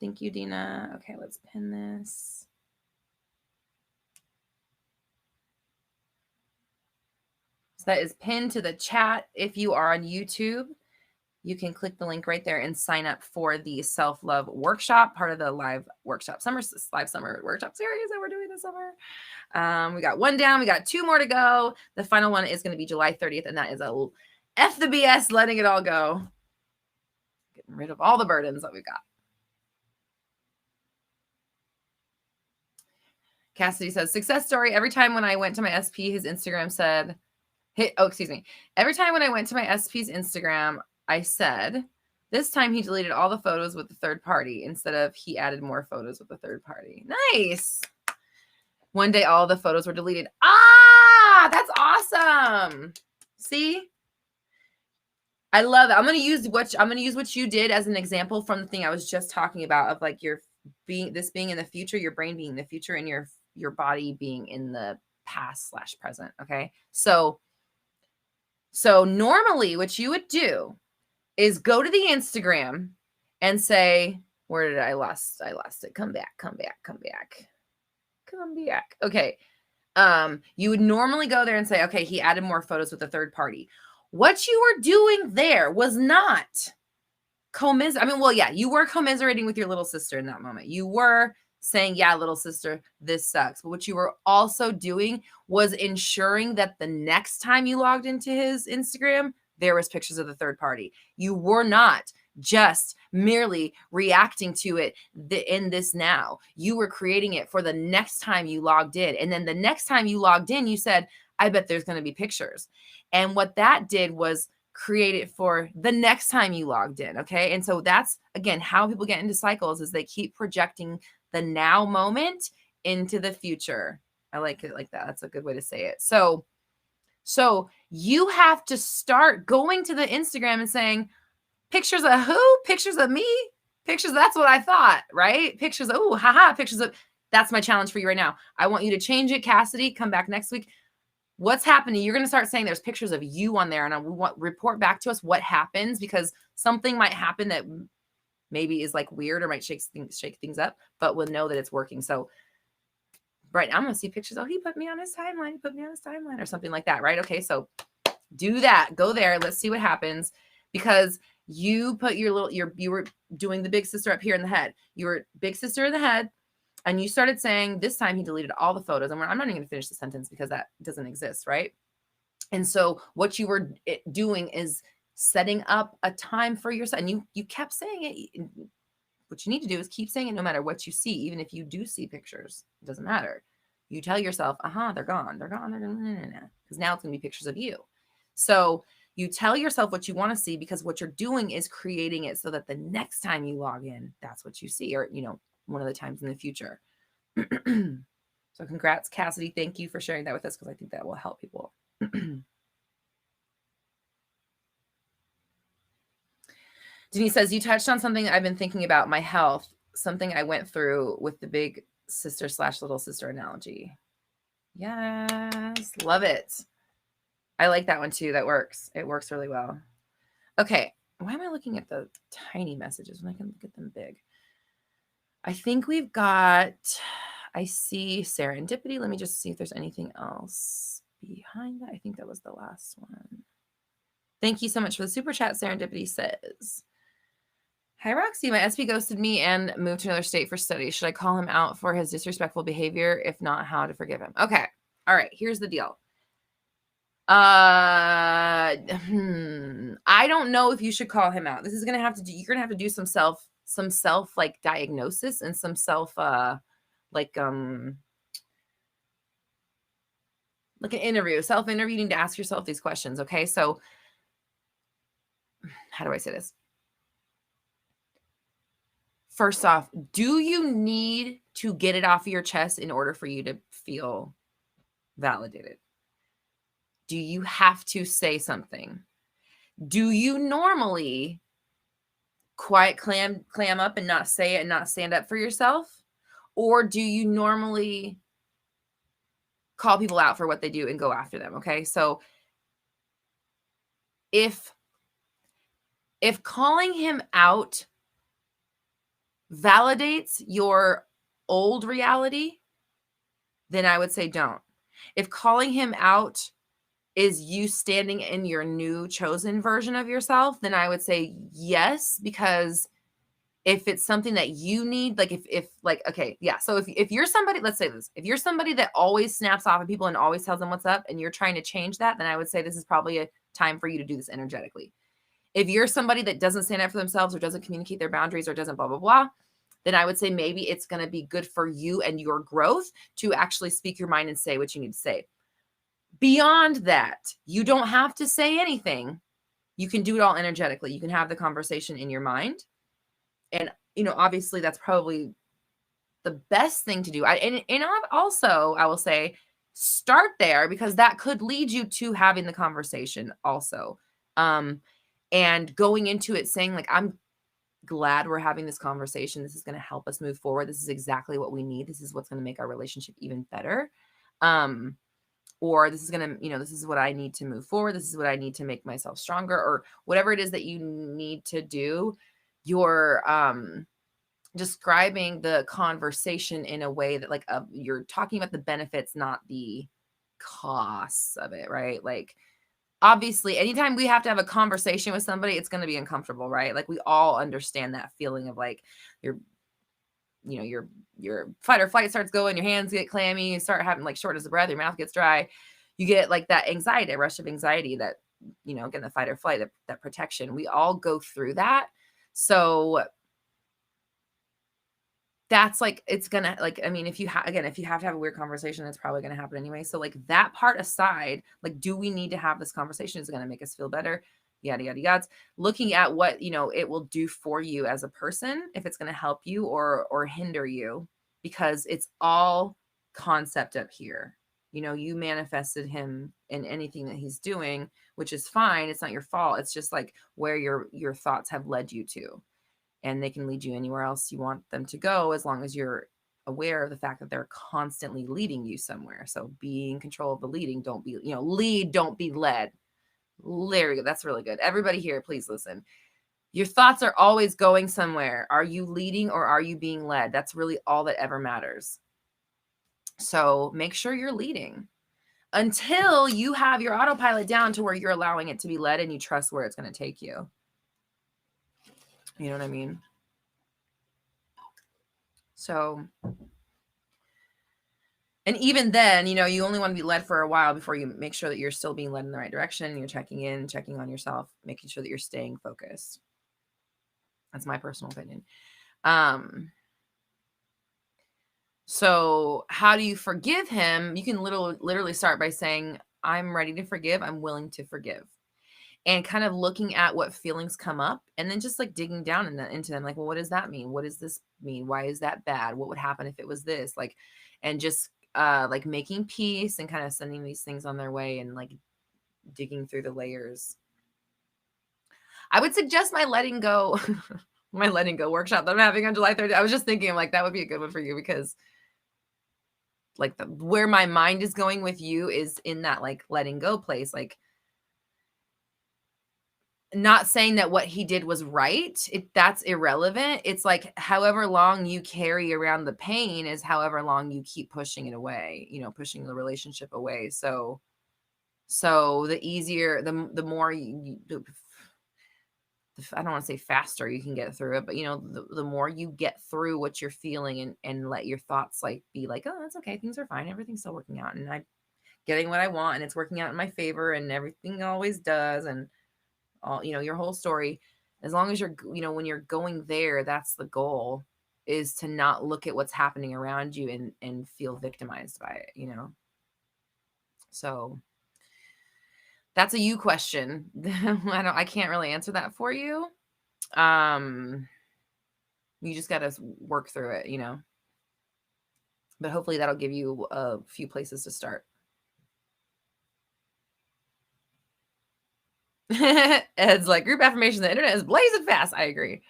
Thank you, Dina. Okay, let's pin this. So that is pinned to the chat. If you are on YouTube, you can click the link right there and sign up for the self-love workshop, part of the live summer workshop series that we're doing this summer. We got one down. We got 2 more to go. The final one is going to be July 30th, and that is a F the BS, letting it all go. Getting rid of all the burdens that we got. Cassidy says, success story. Every time when I went to my SP, his Instagram said, every time when I went to my SP's Instagram, I said, this time he deleted all the photos with the third party instead of he added more photos with the third party. Nice. One day, all the photos were deleted. Ah, that's awesome. See? I love it. I'm going to use what you did as an example from the thing I was just talking about of like being in the future, your brain being in the future, and your body being in the past/present. Okay. So normally what you would do is go to the Instagram and say, where did I lost it? Come back. Okay. You would normally go there and say, okay, he added more photos with the third party. What you were doing there was not you were commiserating with your little sister in that moment. You were saying, yeah, little sister, this sucks. But what you were also doing was ensuring that the next time you logged into his Instagram, there was pictures of the third party. You were not just merely reacting to it in this now. You were creating it for the next time you logged in. And then the next time you logged in, you said, I bet there's going to be pictures. And what that did was create it for the next time you logged in. Okay. And so that's, again, how people get into cycles is they keep projecting the now moment into the future. I like it like that. That's a good way to say it. So you have to start going to the Instagram and saying, pictures of who? Pictures of me? Pictures. That's what I thought, right? Pictures. Oh, haha. Pictures of. That's my challenge for you right now. I want you to change it, Cassidy. Come back next week. What's happening? You're going to start saying there's pictures of you on there, and I want report back to us what happens, because something might happen that maybe is like weird or might shake things up, but we'll know that it's working. So right now I'm going to see pictures. Oh, he put me on his timeline. He put me on his timeline or something like that. Right. Okay. So do that. Go there. Let's see what happens, because you put you were doing the big sister up here in the head. You were big sister in the head. And you started saying, this time he deleted all the photos. And I'm not even going to finish the sentence because that doesn't exist, right? And so what you were doing is setting up a time for yourself. And you kept saying it. What you need to do is keep saying it no matter what you see. Even if you do see pictures, it doesn't matter. You tell yourself, they're gone. They're gone. Because now it's going to be pictures of you. So you tell yourself what you want to see, because what you're doing is creating it so that the next time you log in, that's what you see. Or, one of the times in the future. So congrats, Cassidy. Thank you for sharing that with us, because I think that will help people. Denise says, you touched on something I've been thinking about, my health, something I went through with the big sister/little sister analogy. Yes, love it. I like that one too. That works. It works really well. Okay. Why am I looking at the tiny messages when I can look at them big? I think we've got, I see serendipity. Let me just see if there's anything else behind that. I think that was the last one. Thank you so much for the super chat. Serendipity says, hi, Roxy. My SP ghosted me and moved to another state for study. Should I call him out for his disrespectful behavior? If not, how to forgive him? Okay. All right. Here's the deal. I don't know if you should call him out. This is going to have to do, you're going to have to do some self like diagnosis and some self like an interview, self-interview. You need to ask yourself these questions. Okay. So how do I say this? First off, do you need to get it off of your chest in order for you to feel validated? Do you have to say something? Do you normally quiet clam up and not say it and not stand up for yourself? Or do you normally call people out for what they do and go after them. Okay. So if calling him out validates your old reality, then I would say don't. If calling him out is you standing in your new chosen version of yourself, then I would say yes, because if it's something that you need, like if like, okay, yeah. So if you're somebody, let's say this, if you're somebody that always snaps off at people and always tells them what's up and you're trying to change that, then I would say this is probably a time for you to do this energetically. If you're somebody that doesn't stand up for themselves or doesn't communicate their boundaries or doesn't blah, blah, blah, then I would say maybe it's going to be good for you and your growth to actually speak your mind and say what you need to say. Beyond that, you don't have to say anything. You can do it all energetically. You can have the conversation in your mind. And, obviously that's probably the best thing to do. And also, I will say, start there, because that could lead you to having the conversation also. And going into it saying, like, I'm glad we're having this conversation. This is going to help us move forward. This is exactly what we need. This is what's going to make our relationship even better. Or this is going to, this is what I need to move forward. This is what I need to make myself stronger, or whatever it is that you need to do. You're describing the conversation in a way that, like, you're talking about the benefits, not the costs of it, right? Like, obviously, anytime we have to have a conversation with somebody, it's going to be uncomfortable, right? Like, we all understand that feeling of, like, your fight or flight starts going, your hands get clammy, you start having, like, shortness of breath, your mouth gets dry, you get, like, that anxiety, a rush of anxiety that, again, the fight or flight, that protection. We all go through that. So that's, like, it's gonna, like, I mean, if you have to have a weird conversation, that's probably gonna happen anyway. So, like, that part aside, like, do we need to have this conversation? Is it gonna make us feel better? Yada, yada, yada. Looking at what, it will do for you as a person, if it's gonna help you or hinder you, because it's all concept up here. You manifested him in anything that he's doing, which is fine. It's not your fault. It's just, like, where your thoughts have led you to. And they can lead you anywhere else you want them to go, as long as you're aware of the fact that they're constantly leading you somewhere. So be in control of the leading. Don't be, lead, don't be led. There we go. That's really good. Everybody here, please listen. Your thoughts are always going somewhere. Are you leading or are you being led? That's really all that ever matters. So make sure you're leading until you have your autopilot down to where you're allowing it to be led and you trust where it's going to take you. You know what I mean? So, and even then, you only want to be led for a while before you make sure that you're still being led in the right direction. You're checking in, checking on yourself, making sure that you're staying focused. That's my personal opinion. So how do you forgive him? You can literally start by saying, I'm ready to forgive. I'm willing to forgive. And kind of looking at what feelings come up, and then just, like, digging down into them. Like, well, what does that mean? What does this mean? Why is that bad? What would happen if it was this? Like, and just like making peace and kind of sending these things on their way and, like, digging through the layers. I would suggest my letting go workshop that I'm having on July 30th. I was just thinking, like, that would be a good one for you, because, like, where my mind is going with you is in that, like, letting go place. Like, not saying that what he did was right. That's irrelevant. It's like, however long you carry around the pain is however long you keep pushing it away, pushing the relationship away. So the easier, the more I don't want to say faster you can get through it, but the more you get through what you're feeling and let your thoughts, like, be like, oh, that's okay. Things are fine. Everything's still working out, and I'm getting what I want, and it's working out in my favor, and everything always does. And all, your whole story, as long as you're, when you're going there, that's the goal, is to not look at what's happening around you and feel victimized by it, So that's a you question. I can't really answer that for you. You just got to work through it, but hopefully that'll give you a few places to start. Ed's like, group affirmation, the internet is blazing fast. I agree.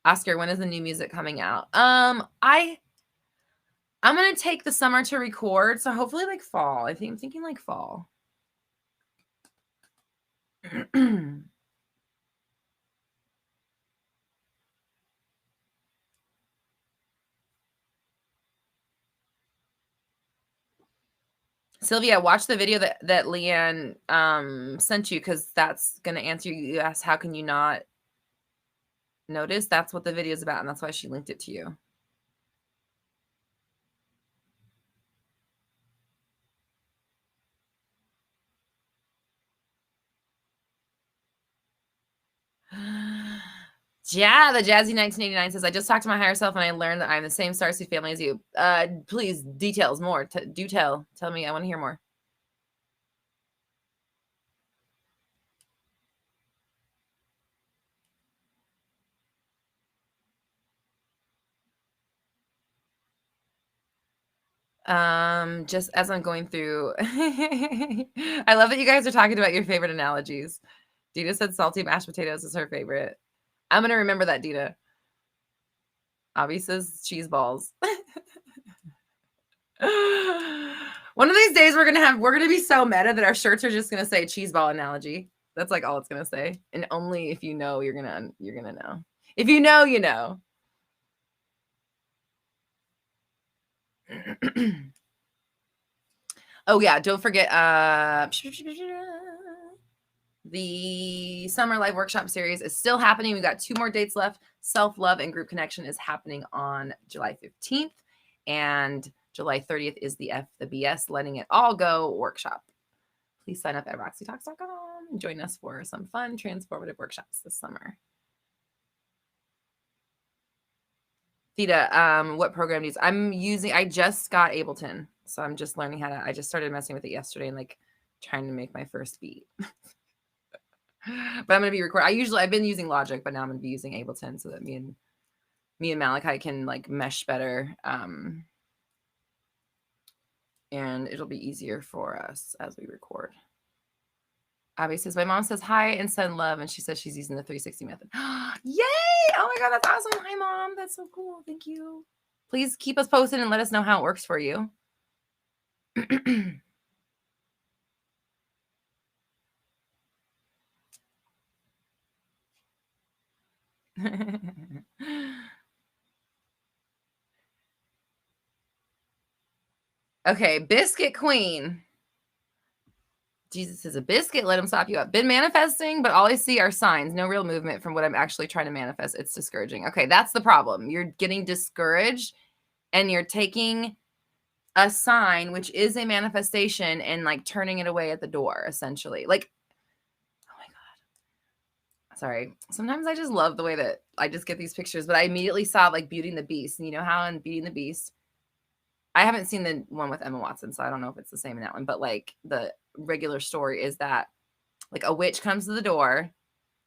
Oscar, when is the new music coming out? I'm going to take the summer to record. So hopefully like fall. I'm thinking like fall. Sylvia, watch the video that Leanne sent you, because that's going to answer you. You asked, how can you not notice? That's what the video is about, and that's why she linked it to you. Yeah, the Jazzy 1989 says, I just talked to my higher self and I learned that I'm the same starseed family as you. Please, details, more. Do tell. Tell me. I want to hear more. Just as I'm going through, I love that you guys are talking about your favorite analogies. Dita said salty mashed potatoes is her favorite. I'm gonna remember that, Dita. Avi says cheese balls. One of these days we're gonna be so meta that our shirts are just gonna say cheese ball analogy. That's like all it's gonna say. And only if you know, you're gonna know. If you know, you know. Oh yeah, don't forget the Summer Live Workshop Series is still happening. We've got 2 more dates left. Self-Love and Group Connection is happening on July 15th. And July 30th is the BS Letting It All Go workshop. Please sign up at roxytalks.com and join us for some fun, transformative workshops this summer. Theta, what program do you use? I just got Ableton. So I'm just learning I just started messing with it yesterday and like trying to make my first beat. But I'm going to be recording. I've been using Logic, but now I'm going to be using Ableton so that me and Malachi can like mesh better. And it'll be easier for us as we record. Abby says, my mom says hi and send love. And she says she's using the 360 method. Yay! Oh my God, that's awesome. Hi, Mom. That's so cool. Thank you. Please keep us posted and let us know how it works for you. Okay, Biscuit Queen. Jesus is a biscuit. Let him stop you up. Been manifesting, but all I see are signs. No real movement from what I'm actually trying to manifest. It's discouraging. Okay, that's the problem. You're getting discouraged and you're taking a sign, which is a manifestation, and like turning it away at the door, essentially. Like, oh my God. Sorry. Sometimes I just love the way that I just get these pictures, but I immediately saw like Beauty and the Beast. And you know how in Beauty and the Beast, I haven't seen the one with Emma Watson, so I don't know if it's the same in that one, but like the regular story is that like a witch comes to the door,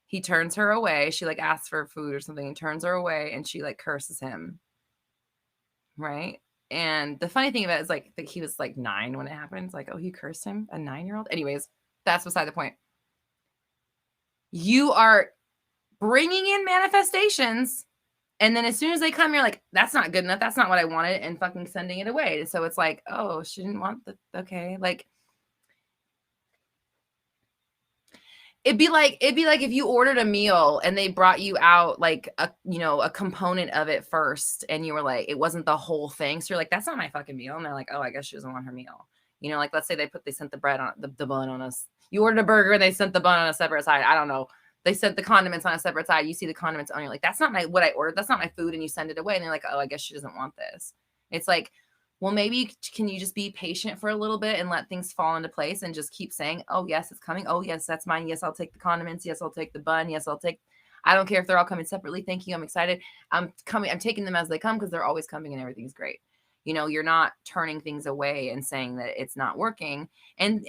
he turns her away, she like asks for food or something and turns her away, and she like curses him, right? And the funny thing about it is like that he was like 9 when it happens. Like, oh, he cursed him, a 9-year-old. Anyways, that's beside the point. You are bringing in manifestations, and then as soon as they come, you're like, that's not good enough. That's not what I wanted, and fucking sending it away. So it's like, oh, she didn't want okay. Like, it'd be like if you ordered a meal and they brought you out like a component of it first, and you were like, it wasn't the whole thing. So you're like, that's not my fucking meal. And they're like, oh, I guess she doesn't want her meal. Like let's say they sent the bread on the bun on us. You ordered a burger and they sent the bun on a separate side. I don't know. They sent the condiments on a separate side. You see the condiments on, you're like, that's not what I ordered. That's not my food. And you send it away. And they're like, oh, I guess she doesn't want this. It's like, well, maybe can you just be patient for a little bit and let things fall into place and just keep saying, oh, yes, it's coming. Oh, yes, that's mine. Yes, I'll take the condiments. Yes, I'll take the bun. Yes, I don't care if they're all coming separately. Thank you. I'm excited. I'm taking them as they come because they're always coming and everything's great. You're not turning things away and saying that it's not working and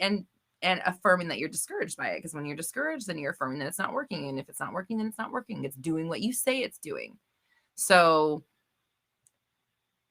affirming that you're discouraged by it. Because when you're discouraged, then you're affirming that it's not working. And if it's not working, then it's not working. It's doing what you say it's doing. So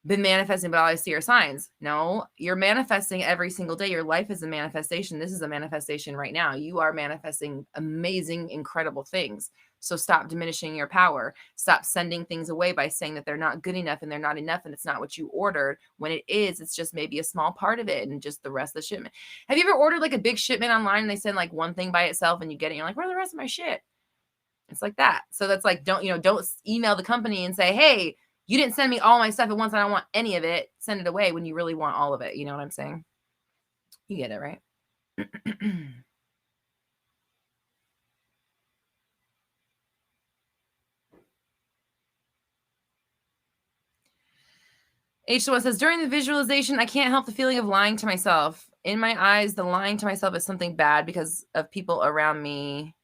been manifesting, but all I see are signs. No, you're manifesting every single day. Your life is a manifestation. This is a manifestation right now. You are manifesting amazing, incredible things. So stop diminishing your power. Stop sending things away by saying that they're not good enough and they're not enough and it's not what you ordered. When it is, it's just maybe a small part of it and just the rest of the shipment. Have you ever ordered like a big shipment online and they send like one thing by itself and you get it and you're like, where's the rest of my shit? It's like that. So that's like, don't email the company and say, hey, you didn't send me all my stuff at once and I don't want any of it. Send it away when you really want all of it. You know what I'm saying? You get it, right? H1 says, during the visualization, I can't help the feeling of lying to myself. In my eyes, the lying to myself is something bad because of people around me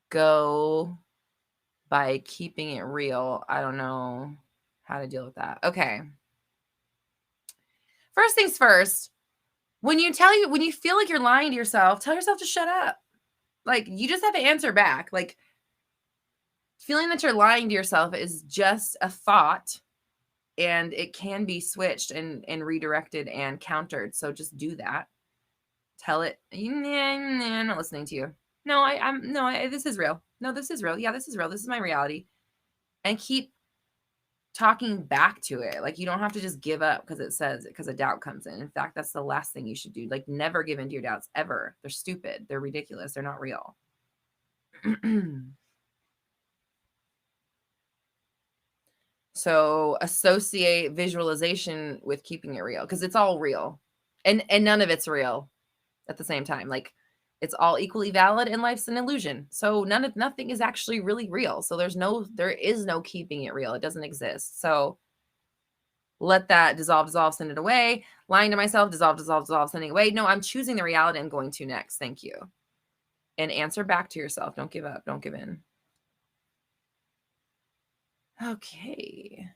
go by keeping it real. I don't know how to deal with that. Okay. First things first, when you feel like you're lying to yourself, tell yourself to shut up. Like, you just have to answer back. Like, feeling that you're lying to yourself is just a thought and it can be switched and redirected and countered. So just do that. Tell it, I'm not listening to you. No, this is real. No, this is real. Yeah, this is real. This is my reality. And keep talking back to it. Like, you don't have to just give up because a doubt comes in. In fact, that's the last thing you should do. Like, never give into your doubts ever. They're stupid. They're ridiculous. They're not real. So associate visualization with keeping it real because it's all real and none of it's real at the same time. Like, it's all equally valid and life's an illusion. So nothing is actually really real. So there is no keeping it real. It doesn't exist. So let that dissolve, send it away. Lying to myself, dissolve, sending it away. No, I'm choosing the reality I'm going to next. Thank you. And answer back to yourself. Don't give up. Don't give in. Okay.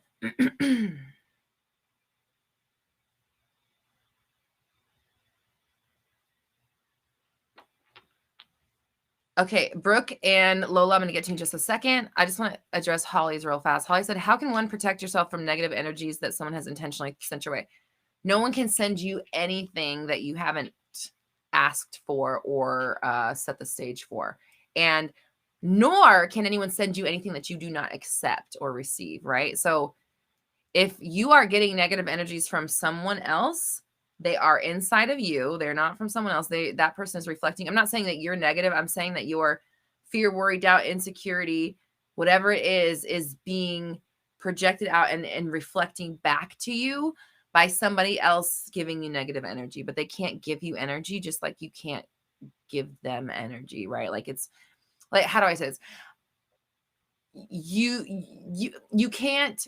Okay, Brooke and Lola, I'm going to get to in just a second. I just want to address Holly's real fast. Holly said, how can one protect yourself from negative energies that someone has intentionally sent your way? No one can send you anything that you haven't asked for or set the stage for. And nor can anyone send you anything that you do not accept or receive, right? So if you are getting negative energies from someone else, they are inside of you. They're not from someone else. That person is reflecting. I'm not saying that you're negative. I'm saying that your fear, worry, doubt, insecurity, whatever it is being projected out and reflecting back to you by somebody else giving you negative energy. But they can't give you energy just like you can't give them energy, right? Like, it's like, how do I say this? You can't,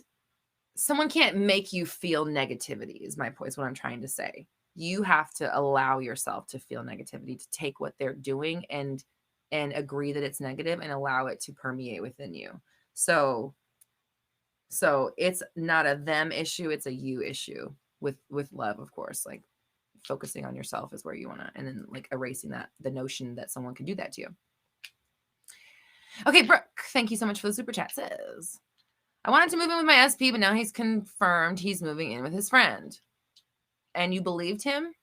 someone can't make you feel negativity is my point, is what I'm trying to say. You have to allow yourself to feel negativity, to take what they're doing and agree that it's negative and allow it to permeate within you. So it's not a them issue, it's a you issue with love, of course. Like, focusing on yourself is where you want to, and then like erasing the notion that someone can do that to you. Okay, Brooke, thank you so much for the super chat. Says, I wanted to move in with my SP, but now he's confirmed he's moving in with his friend. And you believed him?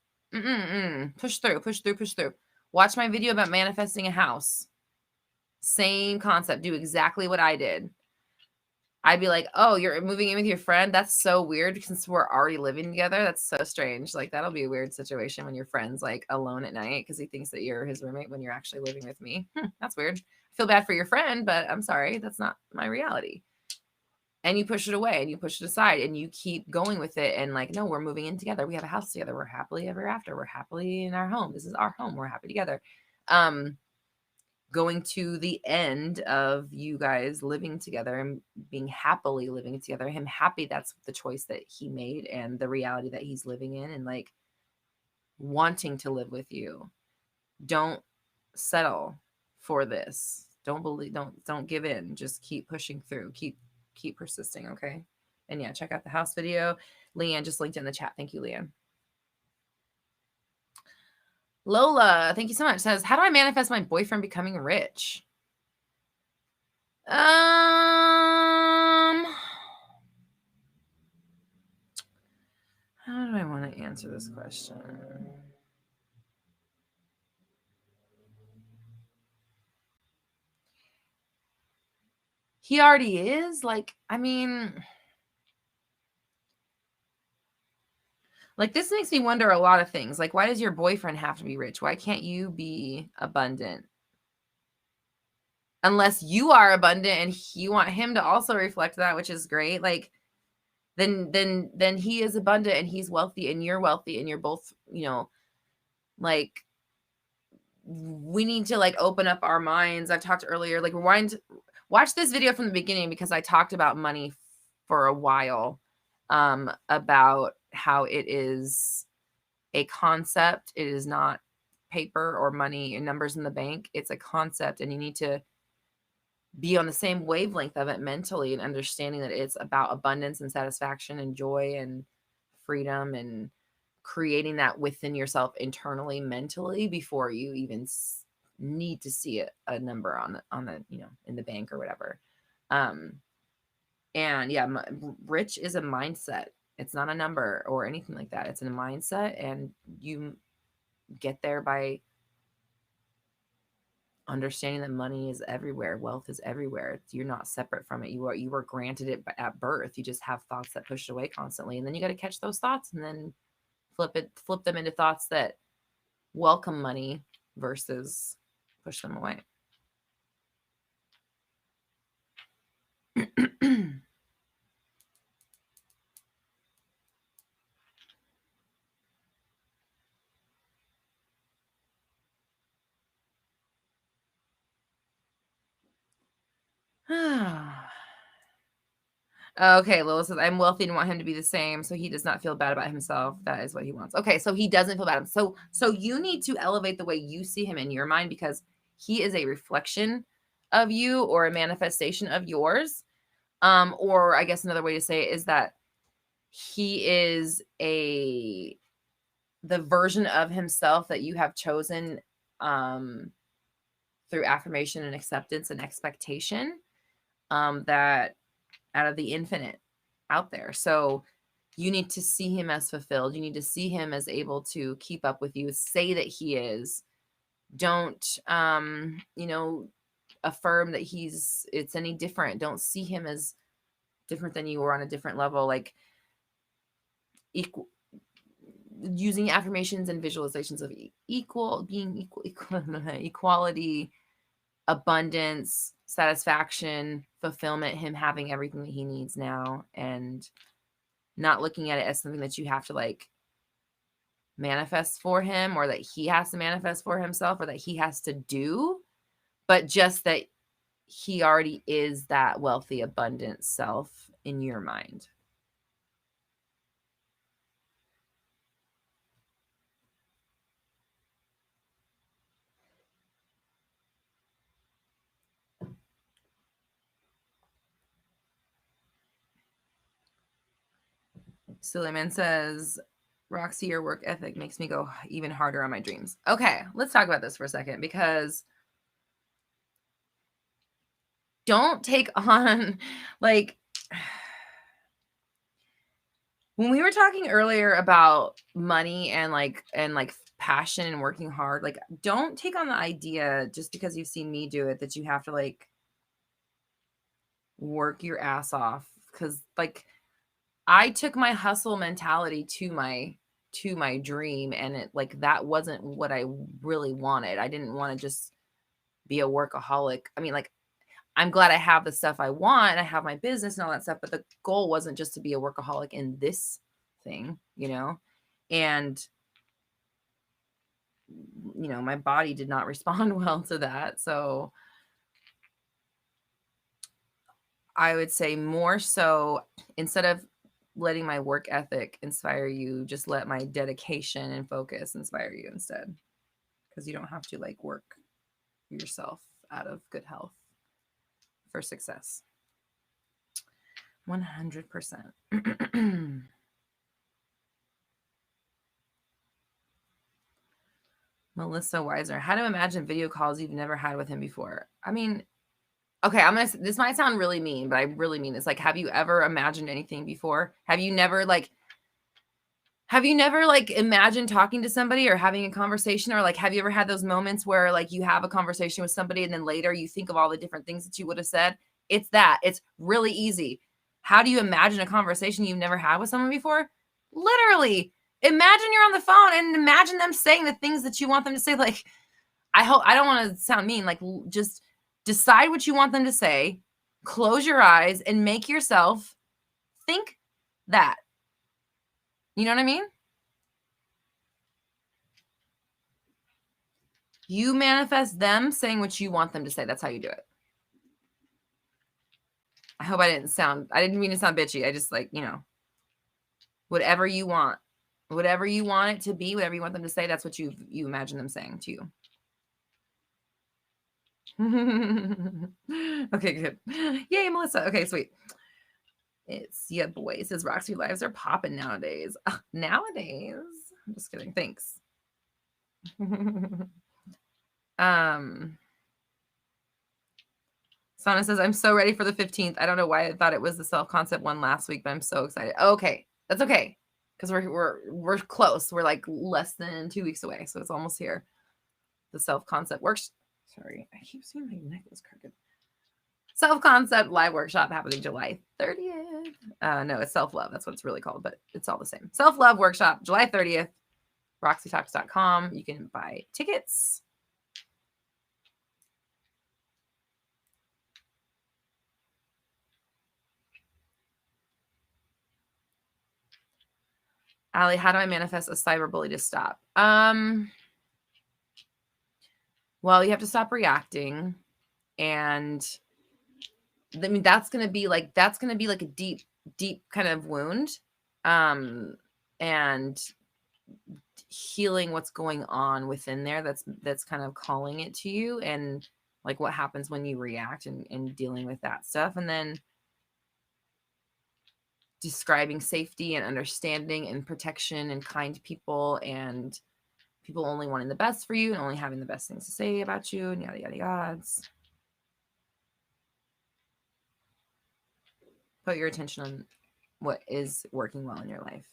Push through. Watch my video about manifesting a house. Same concept. Do exactly what I did. I'd be like, oh, you're moving in with your friend? That's so weird since we're already living together. That's so strange. Like, that'll be a weird situation when your friend's like alone at night because he thinks that you're his roommate when you're actually living with me. That's weird. I feel bad for your friend, but I'm sorry. That's not my reality. And you push it away and you push it aside and you keep going with it. And like, no, we're moving in together. We have a house together. We're happily ever after. We're happily in our home. This is our home. We're happy together. Going to the end of you guys living together and being happily living together, him happy. That's the choice that he made and the reality that he's living in and like wanting to live with you. Don't settle for this. Don't give in. Just keep pushing through. Keep persisting. Okay. And yeah, check out the house video. Leanne just linked in the chat. Thank you, Leanne. Lola, thank you so much. Says, how do I manifest my boyfriend becoming rich? How do I want to answer this question? He already is. Like, I mean, like, this makes me wonder a lot of things. Like, why does your boyfriend have to be rich? Why can't you be abundant? Unless you are abundant and you want him to also reflect that, which is great. Like, then he is abundant and he's wealthy and you're both, like, we need to like open up our minds. I've talked earlier, like, watch this video from the beginning because I talked about money for a while, about how it is a concept. It is not paper or money and numbers in the bank. It's a concept, and you need to be on the same wavelength of it mentally and understanding that it's about abundance and satisfaction and joy and freedom and creating that within yourself internally, mentally, before you even need to see a number on the in the bank or whatever. And yeah, rich is a mindset. It's not a number or anything like that. It's a mindset, and you get there by understanding that money is everywhere, wealth is everywhere. You're not separate from it. You were granted it at birth. You just have thoughts that push it away constantly, and then you got to catch those thoughts and then flip them into thoughts that welcome money versus push them away. Okay, Lola says, I'm wealthy and want him to be the same, so he does not feel bad about himself. That is what he wants. Okay, so he doesn't feel bad. So you need to elevate the way you see him in your mind, because he is a reflection of you or a manifestation of yours. Or I guess another way to say it is that he is the version of himself that you have chosen through affirmation and acceptance and expectation, that out of the infinite out there. So you need to see him as fulfilled. You need to see him as able to keep up with you, say that he is. Don't, affirm that it's any different. Don't see him as different than you or on a different level. Like, using affirmations and visualizations of equality, abundance, satisfaction, fulfillment, him having everything that he needs now, and not looking at it as something that you have to like manifest for him, or that he has to manifest for himself, or that he has to do, but just that he already is that wealthy, abundant self in your mind. Suleiman says, Roxy, your work ethic makes me go even harder on my dreams. Okay, let's talk about this for a second, because don't take on, like, when we were talking earlier about money and like passion and working hard, like, don't take on the idea just because you've seen me do it that you have to like work your ass off. Because like, I took my hustle mentality to my dream, and it like, that wasn't what I really wanted. I didn't want to just be a workaholic. I mean, like, I'm glad I have the stuff I want. I have my business and all that stuff, but the goal wasn't just to be a workaholic in this thing, and my body did not respond well to that. So I would say more so, instead of letting my work ethic inspire you, just let my dedication and focus inspire you instead, because you don't have to like work yourself out of good health for success. 100%. Melissa Weiser, how to imagine video calls you've never had with him before. I mean, okay, this might sound really mean, but I really mean this. Like, have you ever imagined anything before? Have you never like Have you never like imagined talking to somebody or having a conversation, or like have you ever had those moments where like you have a conversation with somebody and then later you think of all the different things that you would have said? It's that. It's really easy. How do you imagine a conversation you've never had with someone before? Literally, imagine you're on the phone and imagine them saying the things that you want them to say. Like, I don't want to sound mean, like just decide what you want them to say, close your eyes and make yourself think that. You know what I mean? You manifest them saying what you want them to say. That's how you do it. I hope I didn't mean to sound bitchy. I just like, whatever you want it to be, whatever you want them to say, that's what you imagine them saying to you. Okay, good. Yay, Melissa. Okay, sweet. It's yeah, boy. It says Roxy lives are popping nowadays. Nowadays. I'm just kidding. Thanks. Sana says, I'm so ready for the 15th. I don't know why I thought it was the self-concept one last week, but I'm so excited. Okay. That's okay. Because we're close. We're like less than 2 weeks away. So it's almost here. The self-concept works. Sorry, I keep seeing my neck was crooked. Self-concept live workshop happening July 30th. No, it's self-love. That's what it's really called, but it's all the same. Self-love workshop, July 30th, roxytalks.com. You can buy tickets. Allie, how do I manifest a cyberbully to stop? Well, you have to stop reacting. And I mean, that's going to be like a deep, deep kind of wound. And healing what's going on within there. That's kind of calling it to you, and like what happens when you react and dealing with that stuff. And then describing safety and understanding and protection and kind people and people only wanting the best for you and only having the best things to say about you and yada, yada, yada. Put your attention on what is working well in your life.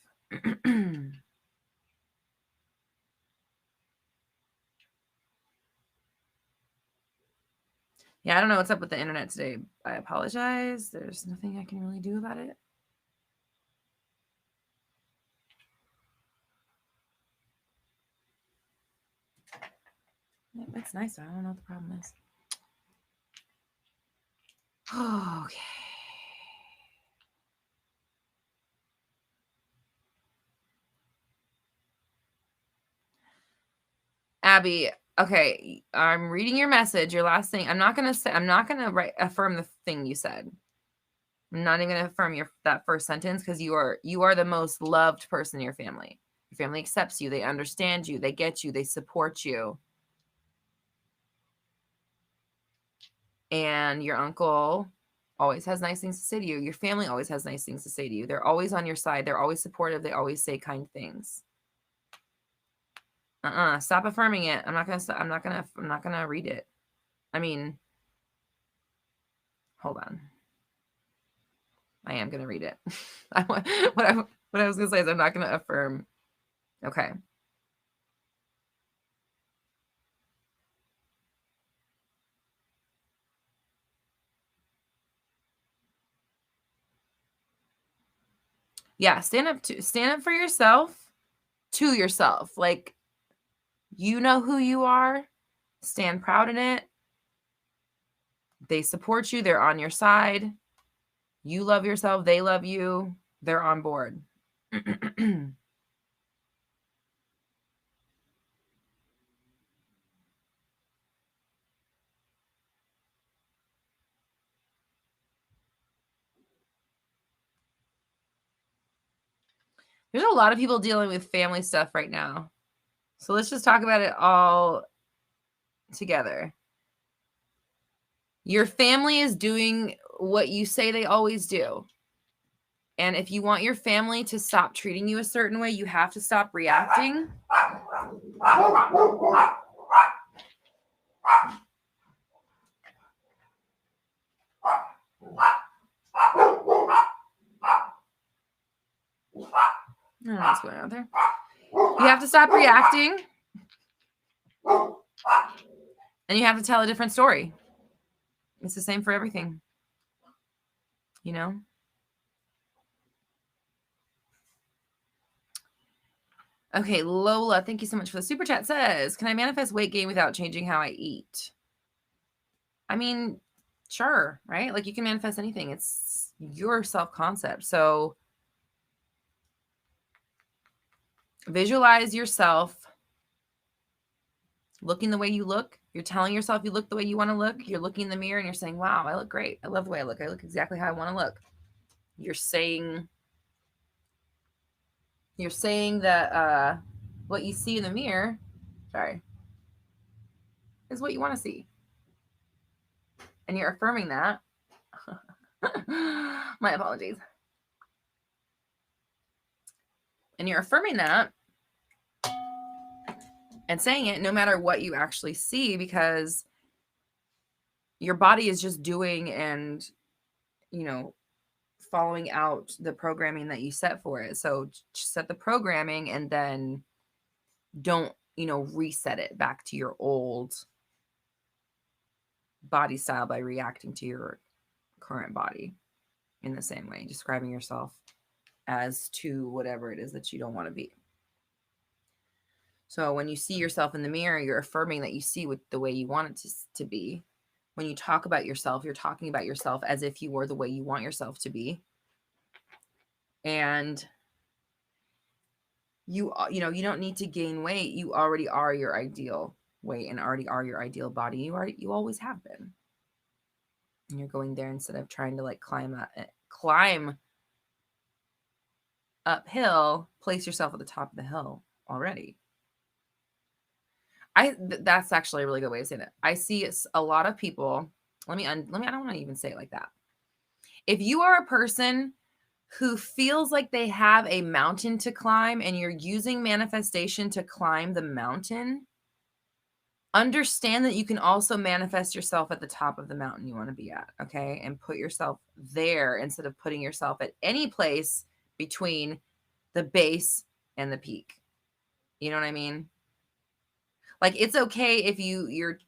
Yeah, I don't know what's up with the internet today. I apologize. There's nothing I can really do about it. It's nice. I don't know what the problem is. Okay. Abby, okay, I'm reading your message. Your last thing. I'm not gonna affirm the thing you said. I'm not even gonna affirm that first sentence because you are the most loved person in your family. Your family accepts you. They understand you. They get you. They support you. And your uncle always has nice things to say to you. Your family always has nice things to say to you. They're always on your side. They're always supportive. They always say kind things. Stop affirming it. I'm not gonna read it. I mean, hold on. I am gonna read it. What I was gonna say is I'm not gonna affirm. Okay. Yeah, stand up for yourself, to yourself. Like, you know who you are. Stand proud in it. They support you. They're on your side. You love yourself. They love you. They're on board. There's a lot of people dealing with family stuff right now. So let's just talk about it all together. Your family is doing what you say they always do. And if you want your family to stop treating you a certain way, you have to stop reacting. I don't know what's going on there. You have to stop reacting. And you have to tell a different story. It's the same for everything. You know? Okay, Lola, thank you so much for the super chat. Says, can I manifest weight gain without changing how I eat? I mean, sure, right? Like you can manifest anything. It's your self-concept. So visualize yourself looking the way you look. You're telling yourself you look the way you want to look. You're looking in the mirror and you're saying, wow, I look great. I love the way I look. I look exactly how I want to look. You're saying that what you see in the mirror, is what you want to see. And you're affirming that. My apologies. And you're affirming that and saying it no matter what you actually see, because your body is just doing and, following out the programming that you set for it. So set the programming and then don't, reset it back to your old body style by reacting to your current body in the same way, describing yourself as to whatever it is that you don't want to be. So when you see yourself in the mirror, you're affirming that you see the way you want it to be. When you talk about yourself, you're talking about yourself as if you were the way you want yourself to be. And you don't need to gain weight. You already are your ideal weight and already are your ideal body. You always have been. And you're going there instead of trying to like climb uphill, place yourself at the top of the hill already. That's actually a really good way of saying it. I see a lot of people. I don't want to even say it like that. If you are a person who feels like they have a mountain to climb and you're using manifestation to climb the mountain, understand that you can also manifest yourself at the top of the mountain you want to be at, okay? And put yourself there instead of putting yourself at any place between the base and the peak. You know what I mean? Like it's okay if you're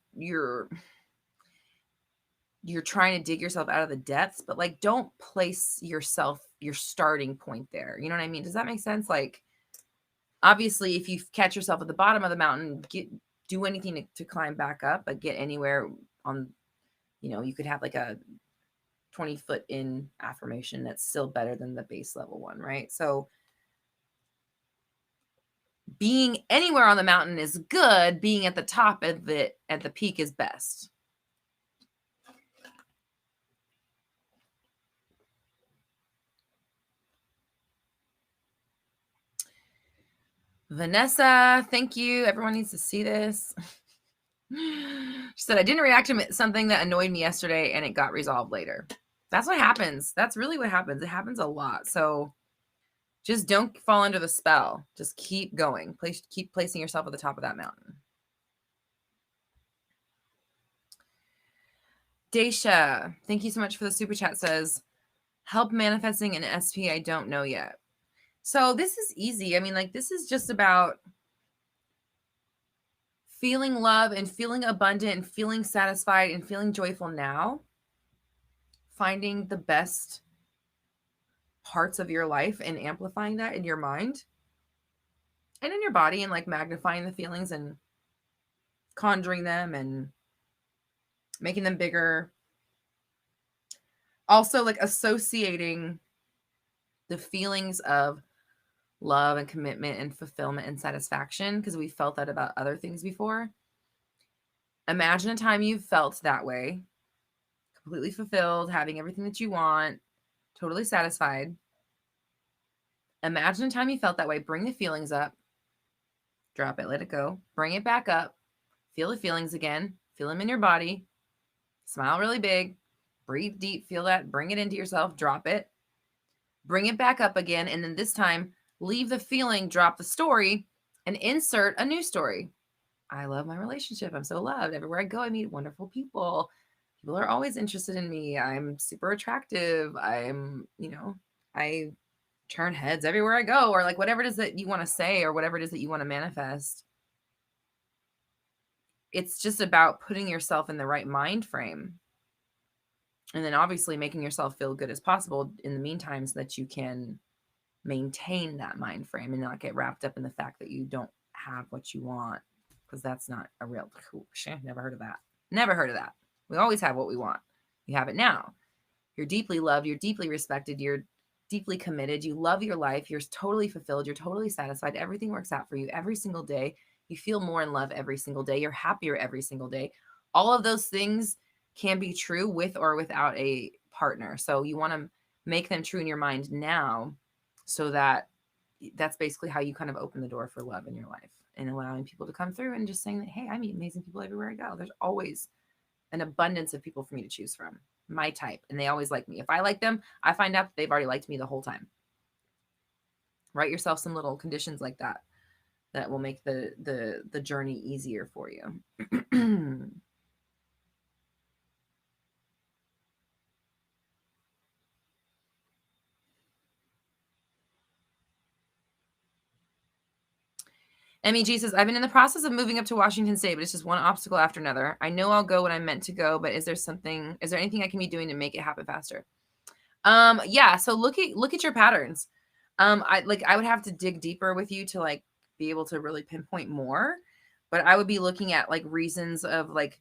trying to dig yourself out of the depths, but like don't place your starting point there. You know what I mean? Does that make sense? Like obviously if you catch yourself at the bottom of the mountain, do anything to climb back up, but get anywhere on, you could have like a 20-foot in affirmation that's still better than the base level one, right? So being anywhere on the mountain is good. Being at the top of it, at the peak, is best. Vanessa, thank you. Everyone needs to see this. She said, I didn't react to something that annoyed me yesterday and it got resolved later. That's what happens. That's really what happens. It happens a lot. So just don't fall under the spell. Just keep going. Keep placing yourself at the top of that mountain. Daisha, thank you so much for the super chat. Says, help manifesting an SP I don't know yet. So this is easy. I mean, like this is just about feeling love and feeling abundant and feeling satisfied and feeling joyful now. Finding the best parts of your life and amplifying that in your mind and in your body and like magnifying the feelings and conjuring them and making them bigger. Also like associating the feelings of love and commitment and fulfillment and satisfaction, because we felt that about other things before. Imagine a time you've felt that way, completely fulfilled, having everything that you want, totally satisfied. Imagine a time you felt that way. Bring the feelings up, drop it, let it go, bring it back up, feel the feelings again, feel them in your body, smile really big, breathe deep, feel that, bring it into yourself, drop it, bring it back up again, and then this time leave the feeling, drop the story, and insert a new story. I love my relationship. I'm so loved. Everywhere I go, I meet wonderful people. People are always interested in me. I'm super attractive. I turn heads everywhere I go, or like whatever it is that you want to say, or whatever it is that you want to manifest. It's just about putting yourself in the right mind frame. And then obviously making yourself feel good as possible in the meantime, so that you can maintain that mind frame and not get wrapped up in the fact that you don't have what you want. Because that's not a real, never heard of that. Never heard of that. We always have what we want. You have it now. You're deeply loved. You're deeply respected. You're deeply committed. You love your life. You're totally fulfilled. You're totally satisfied. Everything works out for you every single day. You feel more in love every single day. You're happier every single day. All of those things can be true with or without a partner. So you want to make them true in your mind now, so that that's basically how you kind of open the door for love in your life, and allowing people to come through and just saying that, hey, I meet amazing people everywhere I go. There's always an abundance of people for me to choose from, my type, and they always like me. If I like them, I find out that they've already liked me the whole time. Write yourself some little conditions like that that will make the journey easier for you. MEG says, I've been in the process of moving up to Washington State, but it's just one obstacle after another. I know I'll go when I'm meant to go, but is there anything I can be doing to make it happen faster? Yeah. So look at your patterns. I would have to dig deeper with you to like be able to really pinpoint more, but I would be looking at like reasons of like,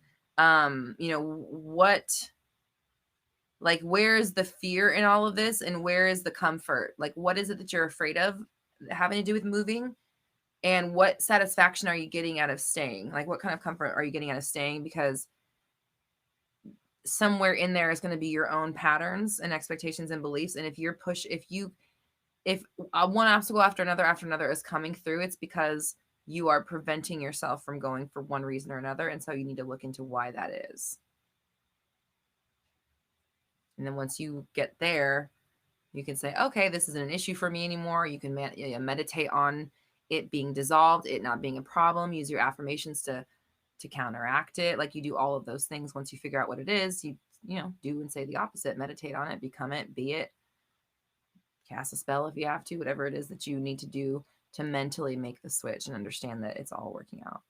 where is the fear in all of this, and where is the comfort? Like, what is it that you're afraid of having to do with moving? And what satisfaction are you getting out of staying? Like, what kind of comfort are you getting out of staying? Because somewhere in there is going to be your own patterns and expectations and beliefs. And if one obstacle after another is coming through, it's because you are preventing yourself from going for one reason or another. And so you need to look into why that is. And then once you get there, you can say, okay, this isn't an issue for me anymore. You can meditate on it being dissolved, it not being a problem. Use your affirmations to counteract it. Like, you do all of those things. Once you figure out what it is, you do and say the opposite. Meditate on it, become it, be it. Cast a spell if you have to, whatever it is that you need to do to mentally make the switch and understand that it's all working out.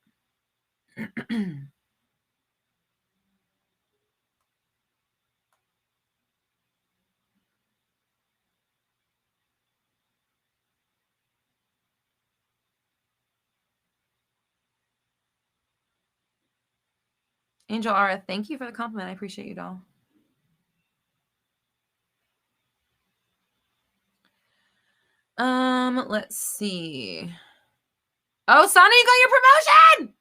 Angel Ara, thank you for the compliment. I appreciate you, doll. Let's see. Oh, Sonny, you got your promotion!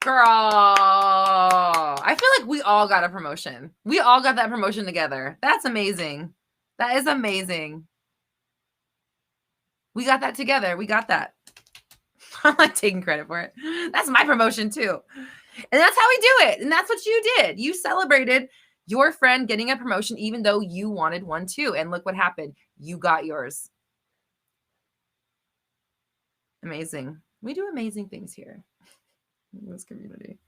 Girl, I feel like we all got a promotion. We all got that promotion together. That's amazing. That is amazing. We got that together. We got that. I'm like taking credit for it. That's my promotion too. And that's how we do it. And that's what you did. You celebrated your friend getting a promotion, even though you wanted one too. And look what happened. You got yours. Amazing. We do amazing things here in this community.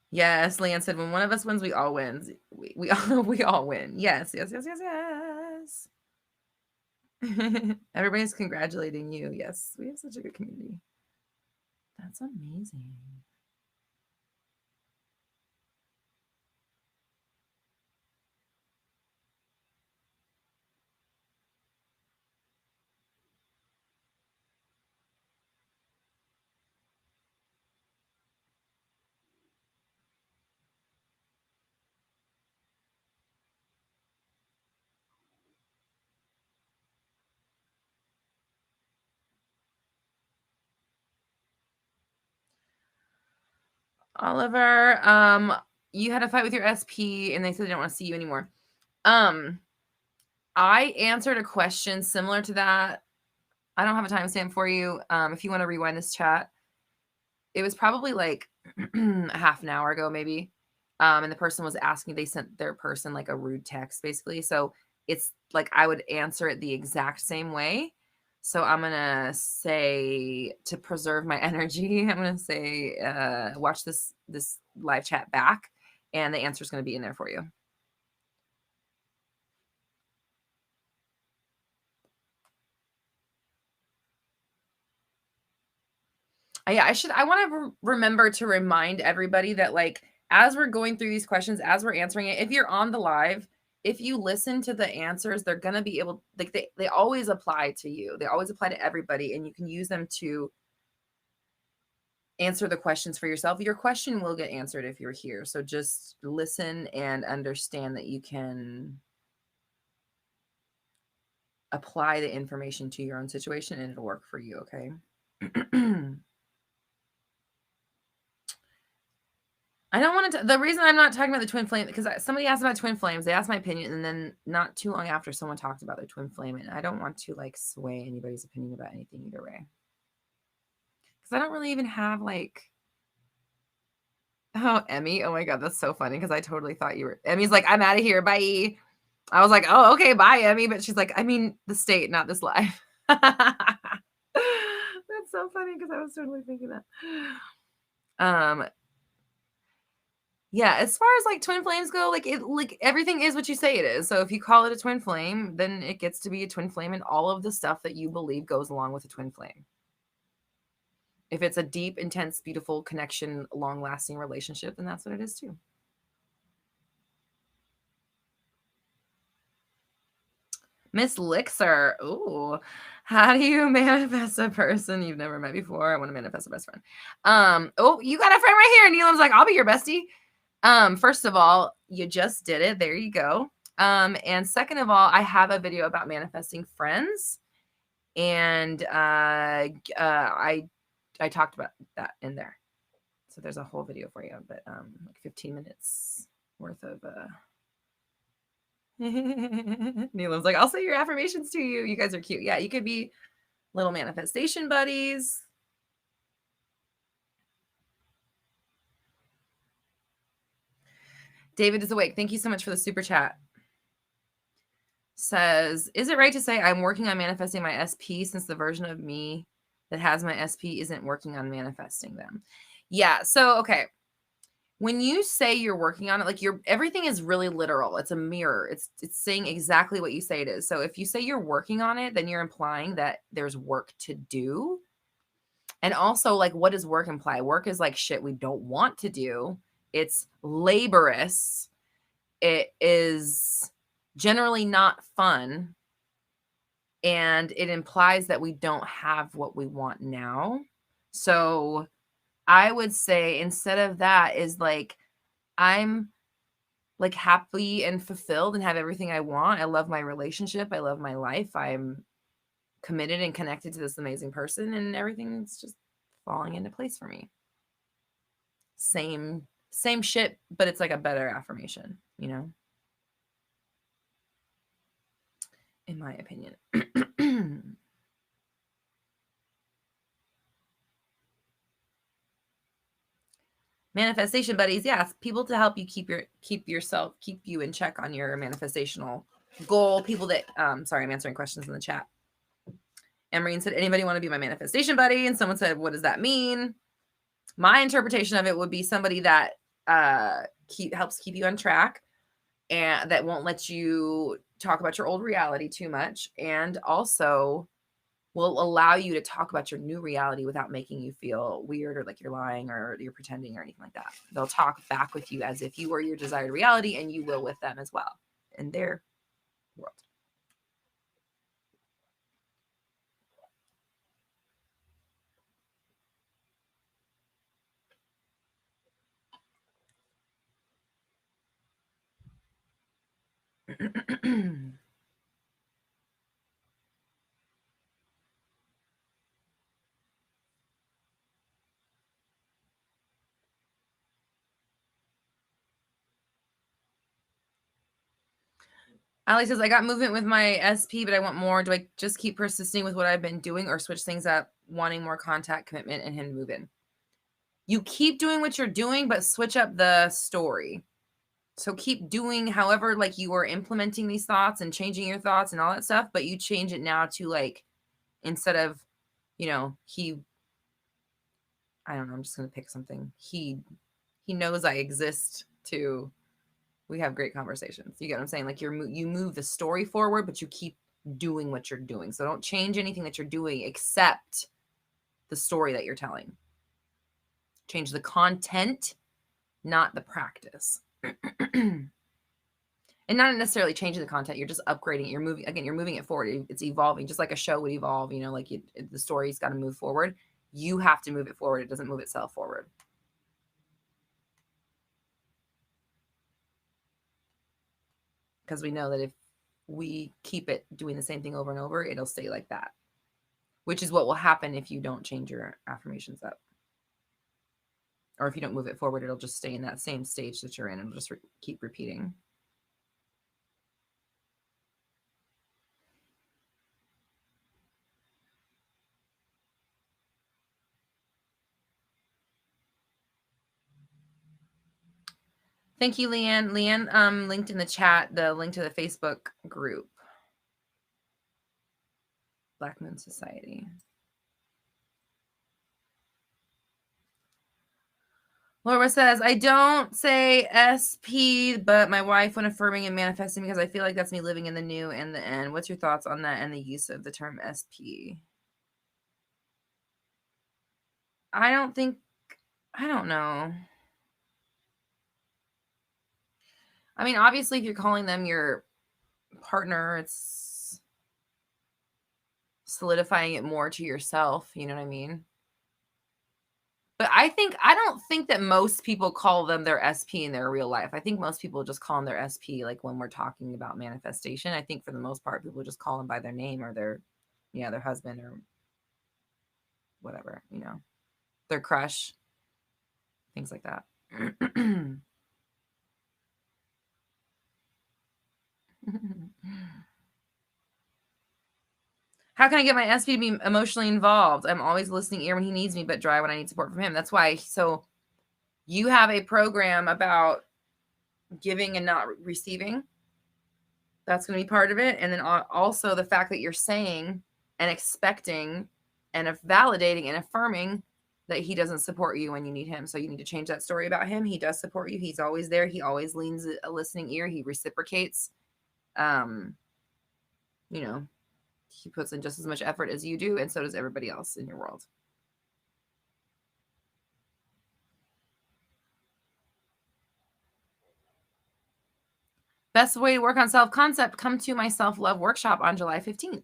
Yes, Leanne said, when one of us wins, we all win. We all win. Yes. Everybody's congratulating you. Yes, we have such a good community. That's amazing. Oliver, you had a fight with your SP and they said they don't want to see you anymore. I answered a question similar to that. I don't have a timestamp for you. If you want to rewind this chat, it was probably like a half an hour ago, maybe. And the person was asking, they sent their person like a rude text, basically. So it's like I would answer it the exact same way. So I'm going to say, to preserve my energy, I'm going to say, watch this live chat back, and the answer is going to be in there for you. Yeah, I want to remember to remind everybody that, like, as we're going through these questions, as we're answering it, if you're on the live, if you listen to the answers, they're going to be able, like, they always apply to you. They always apply to everybody, and you can use them to answer the questions for yourself. Your question will get answered if you're here. So just listen and understand that you can apply the information to your own situation and it'll work for you. Okay. I don't want to, the reason I'm not talking about the twin flame, because somebody asked about twin flames, they asked my opinion, and then not too long after someone talked about their twin flame, and I don't want to, like, sway anybody's opinion about anything either way. Because I don't really even have, like, oh, Emmy, oh my God, that's so funny, because I totally thought you were, Emmy's like, I'm out of here, bye. I was like, oh, okay, bye, Emmy, but she's like, I mean the state, not this live. That's so funny, because I was totally thinking that. Yeah, as far as, like, twin flames go, like everything is what you say it is. So if you call it a twin flame, then it gets to be a twin flame, and all of the stuff that you believe goes along with a twin flame. If it's a deep, intense, beautiful connection, long-lasting relationship, then that's what it is too. Miss Lixer, ooh, how do you manifest a person you've never met before? I want to manifest a best friend. Oh, you got a friend right here. Neelam's like, I'll be your bestie. First of all, you just did it. There you go. And second of all, I have a video about manifesting friends, and I talked about that in there. So there's a whole video for you, but like 15 minutes worth of Neelam's like, I'll say your affirmations to you. You guys are cute. Yeah, you could be little manifestation buddies. David is awake. Thank you so much for the super chat. Says, is it right to say I'm working on manifesting my SP since the version of me that has my SP isn't working on manifesting them? Yeah. So, okay. When you say you're working on it, like, everything is really literal. It's a mirror. It's saying exactly what you say it is. So if you say you're working on it, then you're implying that there's work to do. And also, like, what does work imply? Work is like shit we don't want to do. It's laborious. It is generally not fun. And it implies that we don't have what we want now. So I would say, instead of that, is like, I'm, like, happy and fulfilled and have everything I want. I love my relationship. I love my life. I'm committed and connected to this amazing person, and everything's just falling into place for me. Same shit, but it's like a better affirmation, you know, in my opinion. Manifestation buddies, yes, people to help you keep you in check on your manifestational goal. People that sorry, I'm answering questions in the chat. Emerine said, anybody want to be my manifestation buddy? And someone said, what does that mean? My interpretation of it would be somebody that helps keep you on track, and that won't let you talk about your old reality too much, and also will allow you to talk about your new reality without making you feel weird or like you're lying or you're pretending or anything like that. They'll talk back with you as if you were your desired reality, and you will with them as well in their world. Ali says, I got movement with my SP, but I want more. Do I just keep persisting with what I've been doing, or switch things up, wanting more contact, commitment, and him to move in? You keep doing what you're doing, but switch up the story. So keep doing however, like, you are implementing these thoughts and changing your thoughts and all that stuff, but you change it now to, like, instead of, you know, I don't know, I'm just going to pick something. He knows I exist to, we have great conversations. You get what I'm saying? Like you move the story forward, but you keep doing what you're doing. So don't change anything that you're doing except the story that you're telling. Change the content, not the practice. And not necessarily changing the content. You're just upgrading it. You're moving it forward. It's evolving, just like a show would evolve, you know, like the story's got to move forward. You have to move it forward. It doesn't move itself forward. Because we know that if we keep it doing the same thing over and over, it'll stay like that, which is what will happen if you don't change your affirmations up. Or if you don't move it forward, it'll just stay in that same stage that you're in and just keep repeating. Thank you, Leanne. Leanne linked in the chat the link to the Facebook group, Black Moon Society. Laura says, I don't say SP, but my wife when affirming and manifesting because I feel like that's me living in the new and the end. What's your thoughts on that and the use of the term SP? I don't know. I mean, obviously, if you're calling them your partner, it's solidifying it more to yourself. You know what I mean? But I don't think that most people call them their SP in their real life. I think most people just call them their SP, like when we're talking about manifestation. I think for the most part, people just call them by their name or their husband or whatever, you know, their crush, things like that. How can I get my SP to be emotionally involved? I'm always a listening ear when he needs me, but dry when I need support from him. That's why. So you have a program about giving and not receiving. That's going to be part of it. And then also the fact that you're saying and expecting and validating and affirming that he doesn't support you when you need him. So you need to change that story about him. He does support you. He's always there. He always leans a listening ear. He reciprocates. You know, he puts in just as much effort as you do, and so does everybody else in your world. Best way to work on self-concept, come to my self-love workshop on July 15th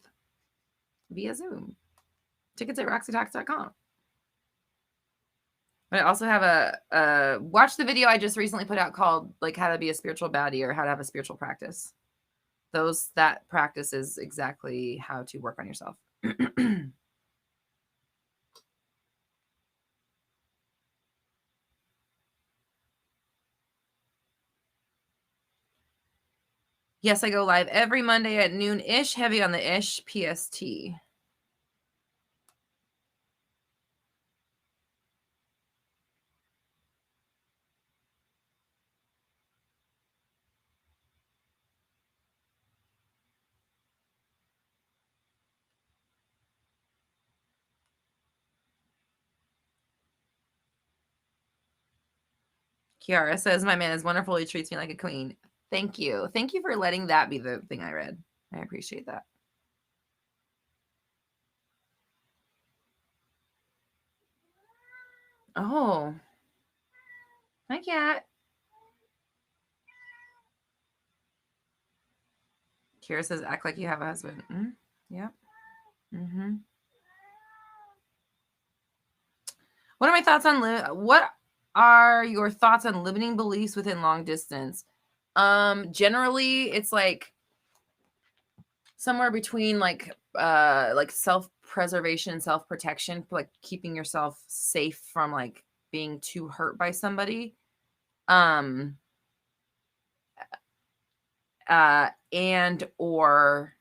via Zoom. Tickets at roxytalks.com. But I also have a watch the video I just recently put out called like how to be a spiritual baddie or how to have a spiritual practice. That practice is exactly how to work on yourself. Yes, I go live every Monday at noon-ish, heavy on the ish PST. Kiara says, my man is wonderful. He treats me like a queen. Thank you. Thank you for letting that be the thing I read. I appreciate that. Oh. Hi, cat. Kira says, act like you have a husband. Yep. Mm-hmm. What are my thoughts on what are your thoughts on limiting beliefs within long distance? Generally, it's like somewhere between like self-preservation and self-protection, like keeping yourself safe from like being too hurt by somebody. And or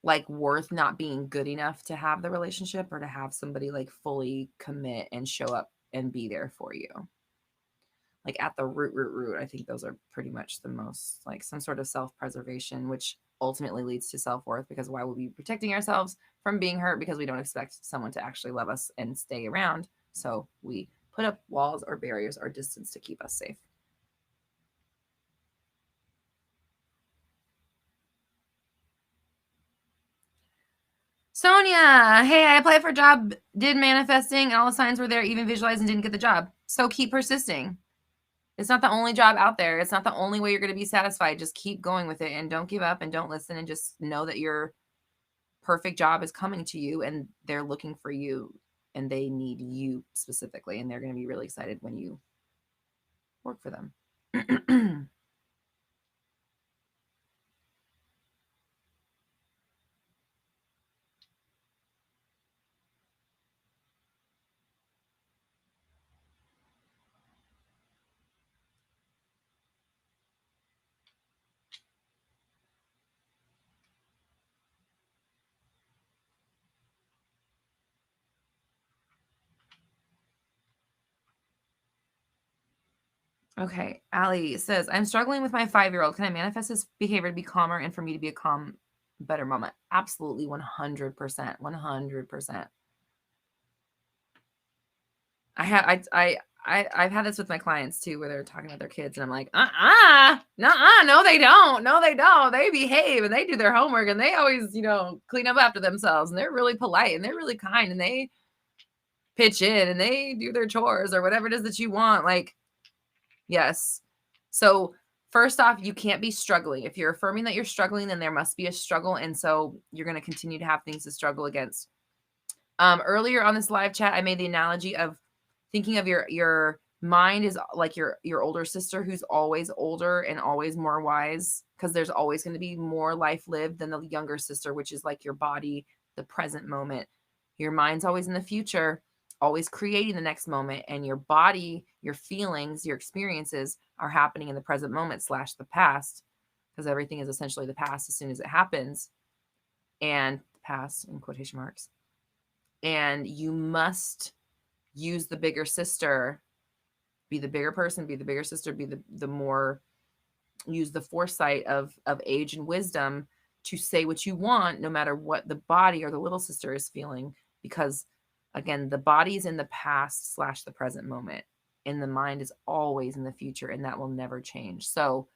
like worth not being good enough to have the relationship or to have somebody like fully commit and show up and be there for you. Like at the root, I think those are pretty much the most like some sort of self-preservation, which ultimately leads to self-worth, because why would we be protecting ourselves from being hurt? Because we don't expect someone to actually love us and stay around. So we put up walls or barriers or distance to keep us safe. Sonia, hey, I applied for a job, did manifesting, and all the signs were there, even visualized, and didn't get the job. So keep persisting. It's not the only job out there. It's not the only way you're going to be satisfied. Just keep going with it and don't give up and don't listen, and just know that your perfect job is coming to you and they're looking for you and they need you specifically. And they're going to be really excited when you work for them. Okay, Allie says, I'm struggling with my 5-year-old. Can I manifest this behavior to be calmer and for me to be a calm, better mama? Absolutely, 100%. 100%. I've had this with my clients too, where they're talking about their kids, and I'm like, no, they don't. No, they don't. They behave and they do their homework and they always, clean up after themselves, and they're really polite and they're really kind and they pitch in and they do their chores or whatever it is that you want. Like, yes. So first off, you can't be struggling. If you're affirming that you're struggling, then there must be a struggle. And so you're going to continue to have things to struggle against. Earlier on this live chat, I made the analogy of thinking of your mind is like your older sister, who's always older and always more wise, because there's always going to be more life lived than the younger sister, which is like your body, the present moment. Your mind's always in the future, always creating the next moment, and your body, your feelings, your experiences are happening in the present moment / the past, because everything is essentially the past as soon as it happens, and past in quotation marks. And you must use the bigger sister, be the bigger person, be the bigger sister, be the more, use the foresight of age and wisdom to say what you want, no matter what the body or the little sister is feeling. Because again, the body is in the past / the present moment, and the mind is always in the future, and that will never change. So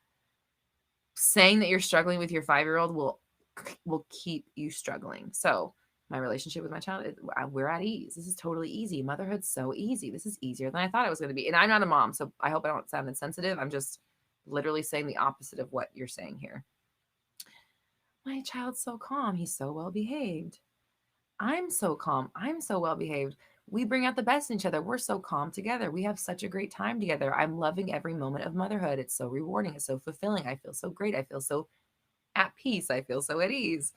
saying that you're struggling with your 5-year-old will keep you struggling. So my relationship with my child, we're at ease. This is totally easy. Motherhood's so easy. This is easier than I thought it was going to be. And I'm not a mom, so I hope I don't sound insensitive. I'm just literally saying the opposite of what you're saying here. My child's so calm. He's so well behaved. I'm so calm. I'm so well behaved. We bring out the best in each other. We're so calm together. We have such a great time together. I'm loving every moment of motherhood. It's so rewarding. It's so fulfilling. I feel so great. I feel so at peace. I feel so at ease.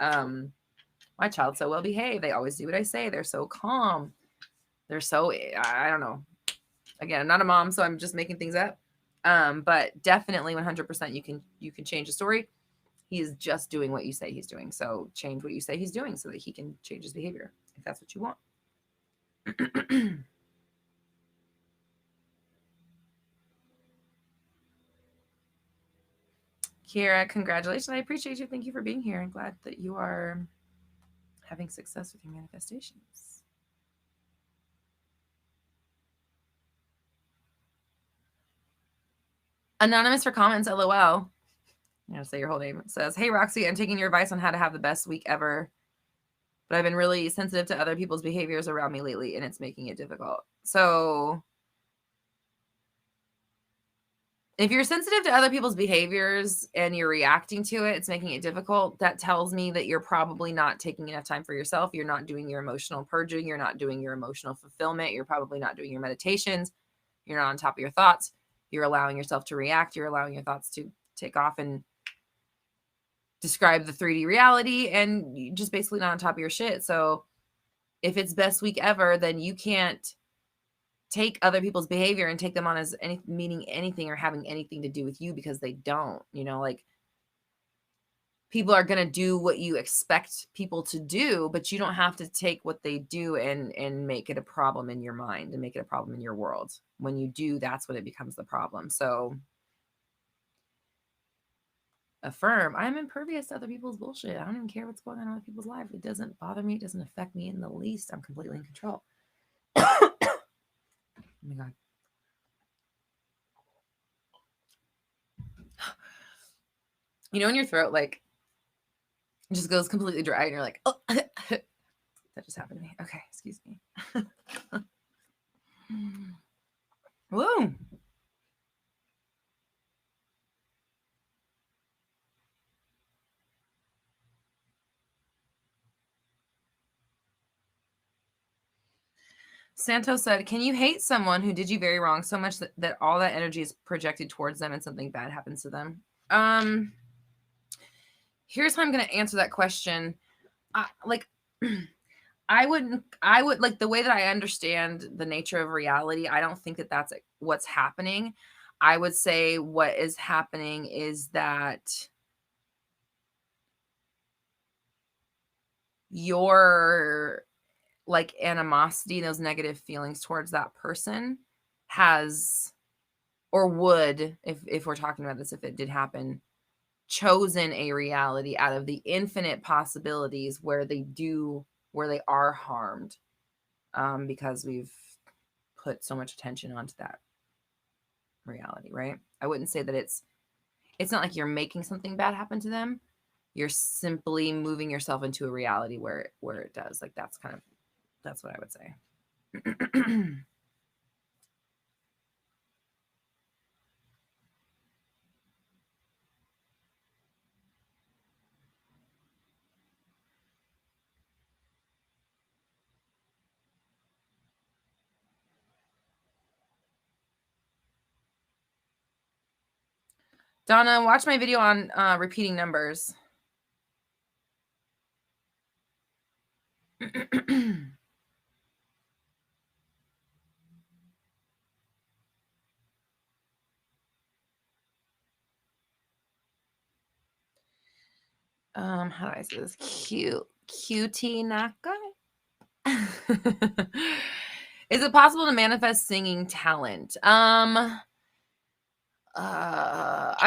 My child's so well behaved. They always do what I say. They're so calm. They're so, I don't know. Again, I'm not a mom, so I'm just making things up. But definitely 100% you can change the story. He is just doing what you say he's doing. So change what you say he's doing so that he can change his behavior, if that's what you want. Kira, congratulations. I appreciate you. Thank you for being here. I'm glad that you are having success with your manifestations. Anonymous for comments, LOL. I'm going to say your whole name. It says, hey, Roxy, I'm taking your advice on how to have the best week ever, but I've been really sensitive to other people's behaviors around me lately, and it's making it difficult. So if you're sensitive to other people's behaviors and you're reacting to it, it's making it difficult. That tells me that you're probably not taking enough time for yourself. You're not doing your emotional purging. You're not doing your emotional fulfillment. You're probably not doing your meditations. You're not on top of your thoughts. You're allowing yourself to react. You're allowing your thoughts to take off and describe the 3D reality, and you're just basically not on top of your shit. So if it's best week ever, then you can't take other people's behavior and take them on as meaning anything or having anything to do with you, because they don't. Like, people are going to do what you expect people to do, but you don't have to take what they do and make it a problem in your mind and make it a problem in your world. When you do, that's when it becomes the problem. So affirm, I'm impervious to other people's bullshit. I don't even care what's going on in other people's life. It doesn't bother me. It doesn't affect me in the least. I'm completely in control. Oh my God. You know, in your throat, like, it just goes completely dry and you're like, oh, that just happened to me. Okay, excuse me. Woo. Santos said, can you hate someone who did you very wrong so much that all that energy is projected towards them and something bad happens to them? Here's how I'm going to answer that question. I would like, the way that I understand the nature of reality, I don't think that that's what's happening. I would say what is happening is that your like animosity, those negative feelings towards that person has, or would, if we're talking about this, if it did happen, chosen a reality out of the infinite possibilities where they are harmed, because we've put so much attention onto that reality, right? I wouldn't say that it's not like you're making something bad happen to them. You're simply moving yourself into a reality where it does. Like, that's what I would say. Donna, watch my video on repeating numbers. How do I say this? Cutie Naka? Is it possible to manifest singing talent? I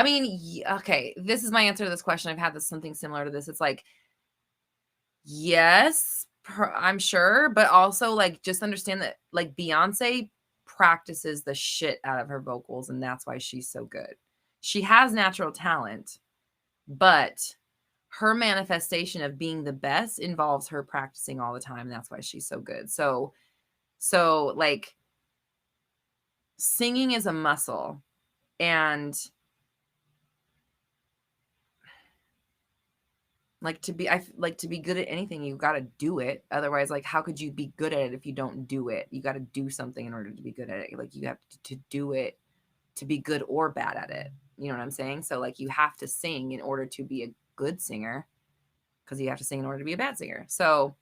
mean, okay, this is my answer to this question. I've had something similar to this. It's like, yes, I'm sure, but also, like, just understand that, like, Beyonce practices the shit out of her vocals, and that's why she's so good. She has natural talent, but her manifestation of being the best involves her practicing all the time, and that's why she's so good. So like, singing is a muscle, and to be good at anything, you got to do it. Otherwise, like, how could you be good at it if you don't do it? You got to do something in order to be good at it. Like, you have to do it to be good or bad at it. You know what I'm saying? So, like, you have to sing in order to be a good singer, because you have to sing in order to be a bad singer. So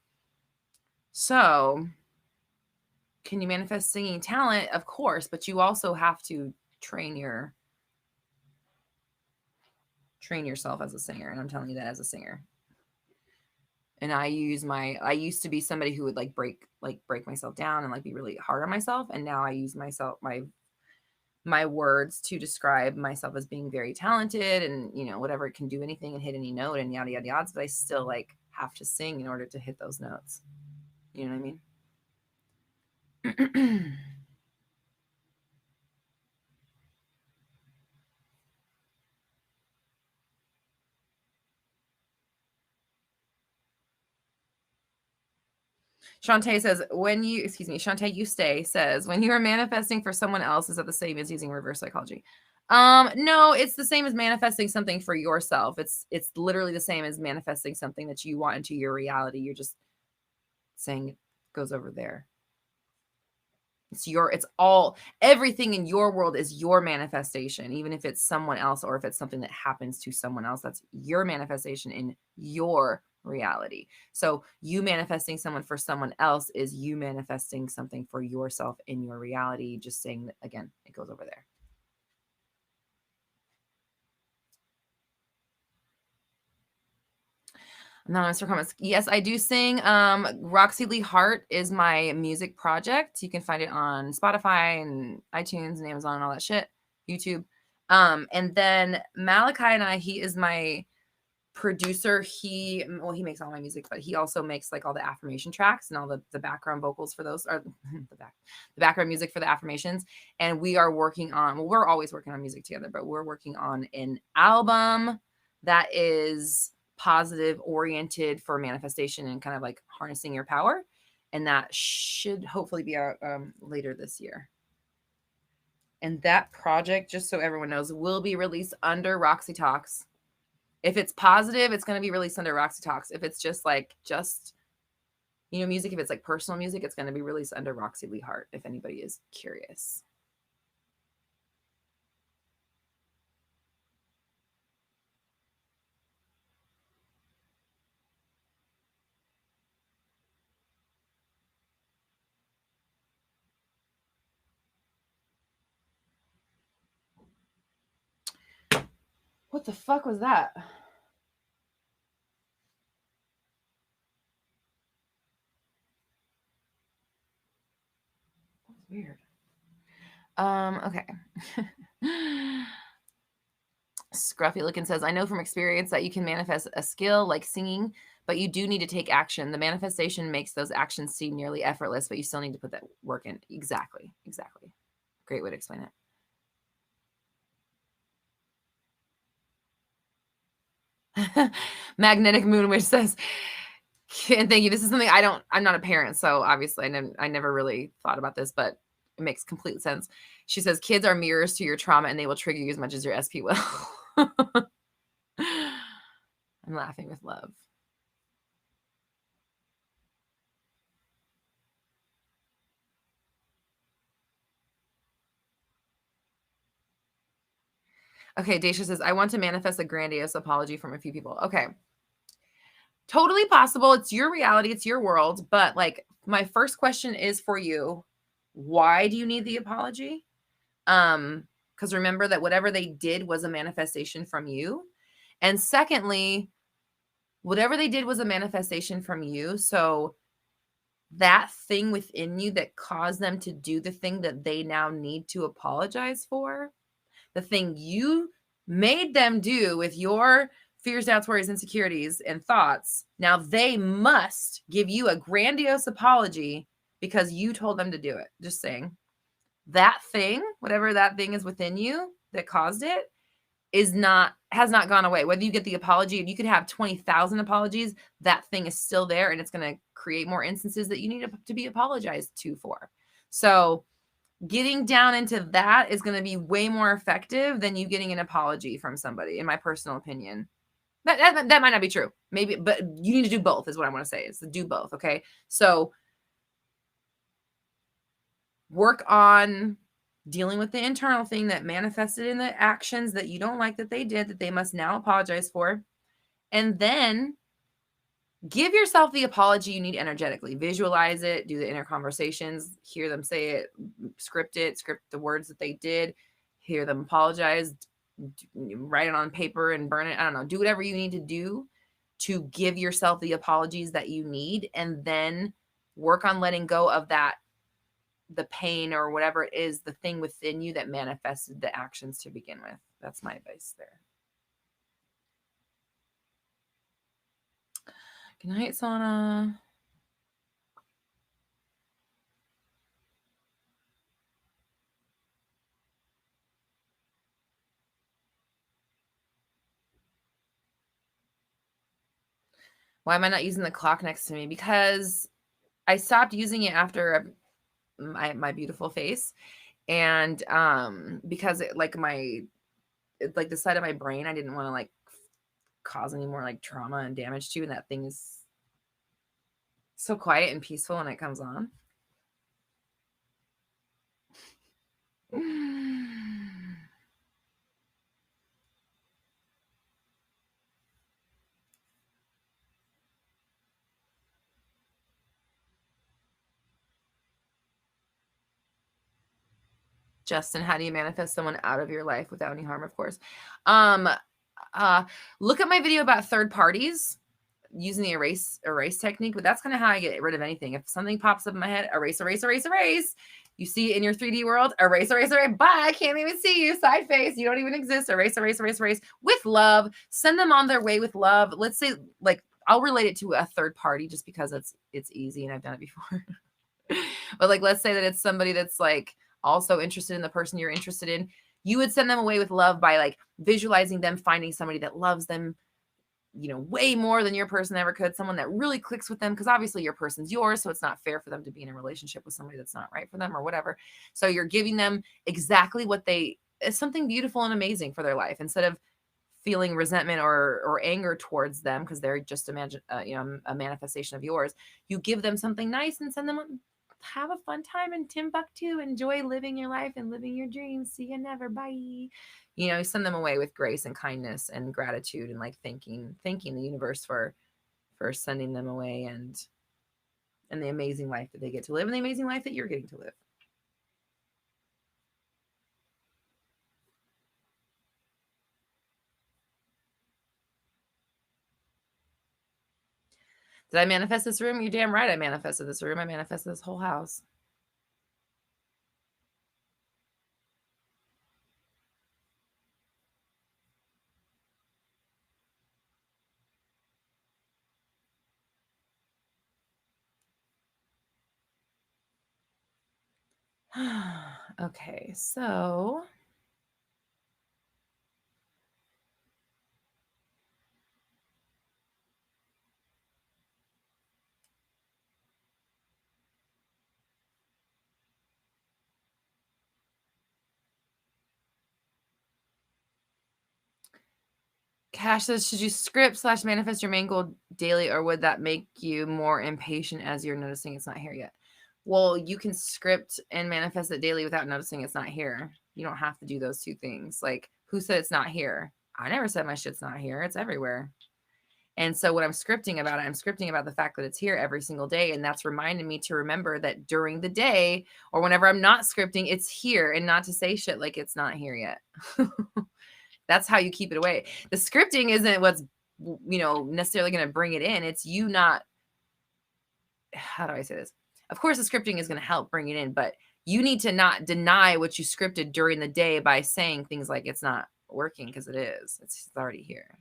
can you manifest singing talent? Of course, but you also have to train yourself as a singer. And I'm telling you that as a singer. And I used to be somebody who would like break myself down and like be really hard on myself. And now I use my words to describe myself as being very talented and, you know, whatever, it can do anything and hit any note and yada, yada, yada. But I still like have to sing in order to hit those notes. You know what I mean? Shantae says, Shantae says, when you are manifesting for someone else, is that the same as using reverse psychology? No, it's the same as manifesting something for yourself. It's literally the same as manifesting something that you want into your reality. You're just saying it goes over there. Everything in your world is your manifestation, even if it's someone else or if it's something that happens to someone else. That's your manifestation in your reality. So you manifesting someone for someone else is you manifesting something for yourself in your reality. Just saying that, again, it goes over there. Anonymous for comments. Yes, I do sing. Roxy Lee Hart is my music project. You can find it on Spotify and iTunes and Amazon and all that shit. YouTube. And then Malachi and I, he is my producer. He makes all my music, but he also makes like all the affirmation tracks and all the background vocals for those, or the background music for the affirmations. And we are working on, well, we're always working on music together, but we're working on an album that is positive oriented for manifestation and kind of like harnessing your power. And that should hopefully be out later this year. And that project, just so everyone knows, will be released under Roxy Talks. If it's positive, it's going to be released under Roxy Talks. If it's just music, if it's like personal music, it's going to be released under Roxy Lee Hart, if anybody is curious. What the fuck was that? That's weird. Okay. Scruffy Looking says, I know from experience that you can manifest a skill like singing, but you do need to take action. The manifestation makes those actions seem nearly effortless, but you still need to put that work in. Exactly. Great way to explain it. Magnetic Moon Witch says, and thank you. This is something I'm not a parent, so obviously I never really thought about this, but it makes complete sense. She says, kids are mirrors to your trauma and they will trigger you as much as your SP will. I'm laughing with love. Okay, Daisha says, I want to manifest a grandiose apology from a few people. Okay. Totally possible. It's your reality. It's your world. But like my first question is for you. Why do you need the apology? Because remember that whatever they did was a manifestation from you. And secondly, whatever they did was a manifestation from you. So that thing within you that caused them to do the thing that they now need to apologize for, the thing you made them do with your fears, doubts, worries, insecurities, and thoughts, now they must give you a grandiose apology because you told them to do it. Just saying. That thing, whatever that thing is within you that caused it, has not gone away. Whether you get the apology, and you could have 20,000 apologies, that thing is still there, and it's going to create more instances that you need to be apologized to for. So getting down into that is going to be way more effective than you getting an apology from somebody, in my personal opinion. That might not be true, maybe, but you need to do both is what I want to say, is to do both. Okay. So work on dealing with the internal thing that manifested in the actions that you don't like that they did, that they must now apologize for. And then give yourself the apology you need energetically. Visualize it, do the inner conversations, hear them say it, script the words that they did, hear them apologize, write it on paper and burn it. I don't know. Do whatever you need to do to give yourself the apologies that you need, and then work on letting go of that, the pain or whatever it is, the thing within you that manifested the actions to begin with. That's my advice there. Good night, Sana. Why am I not using the clock next to me? Because I stopped using it after my beautiful face. And because it, like the side of my brain, I didn't want to like cause any more like trauma and damage to. And that thing is so quiet and peaceful when it comes on. Justin, how do you manifest someone out of your life without any harm? Of course. Look at my video about third parties using the erase technique, but that's kind of how I get rid of anything. If something pops up in my head, erase. You see it in your 3D world, erase, erase, erase. Bye. I can't even see you. Side face. You don't even exist. Erase, erase, erase, erase. With love. Send them on their way with love. Let's say, like, I'll relate it to a third party just because it's easy and I've done it before. But like, let's say that it's somebody that's like also interested in the person you're interested in. You would send them away with love by like visualizing them finding somebody that loves them, you know, way more than your person ever could, someone that really clicks with them, because obviously your person's yours, so it's not fair for them to be in a relationship with somebody that's not right for them or whatever. So you're giving them exactly what it's something beautiful and amazing for their life, instead of feeling resentment or anger towards them because they're just a manifestation of yours. You give them something nice and send them, have a fun time in Timbuktu, enjoy living your life and living your dreams. See you never. Bye. You know, send them away with grace and kindness and gratitude, and like thanking the universe for sending them away, and the amazing life that they get to live, and the amazing life that you're getting to live. Did I manifest this room? You're damn right I manifested this room. I manifested this whole house. Okay, so Cash says, should you script / manifest your main goal daily, or would that make you more impatient as you're noticing it's not here yet? Well, you can script and manifest it daily without noticing it's not here. You don't have to do those two things. Like, who said it's not here? I never said my shit's not here. It's everywhere. And so what I'm scripting about it, I'm scripting about the fact that it's here every single day. And that's reminding me to remember that during the day or whenever I'm not scripting, it's here, and not to say shit like it's not here yet. That's how you keep it away. The scripting isn't what's, you know, necessarily going to bring it in. It's you not, how do I say this? Of course, the scripting is going to help bring it in, but you need to not deny what you scripted during the day by saying things like it's not working, because it is. It's already here.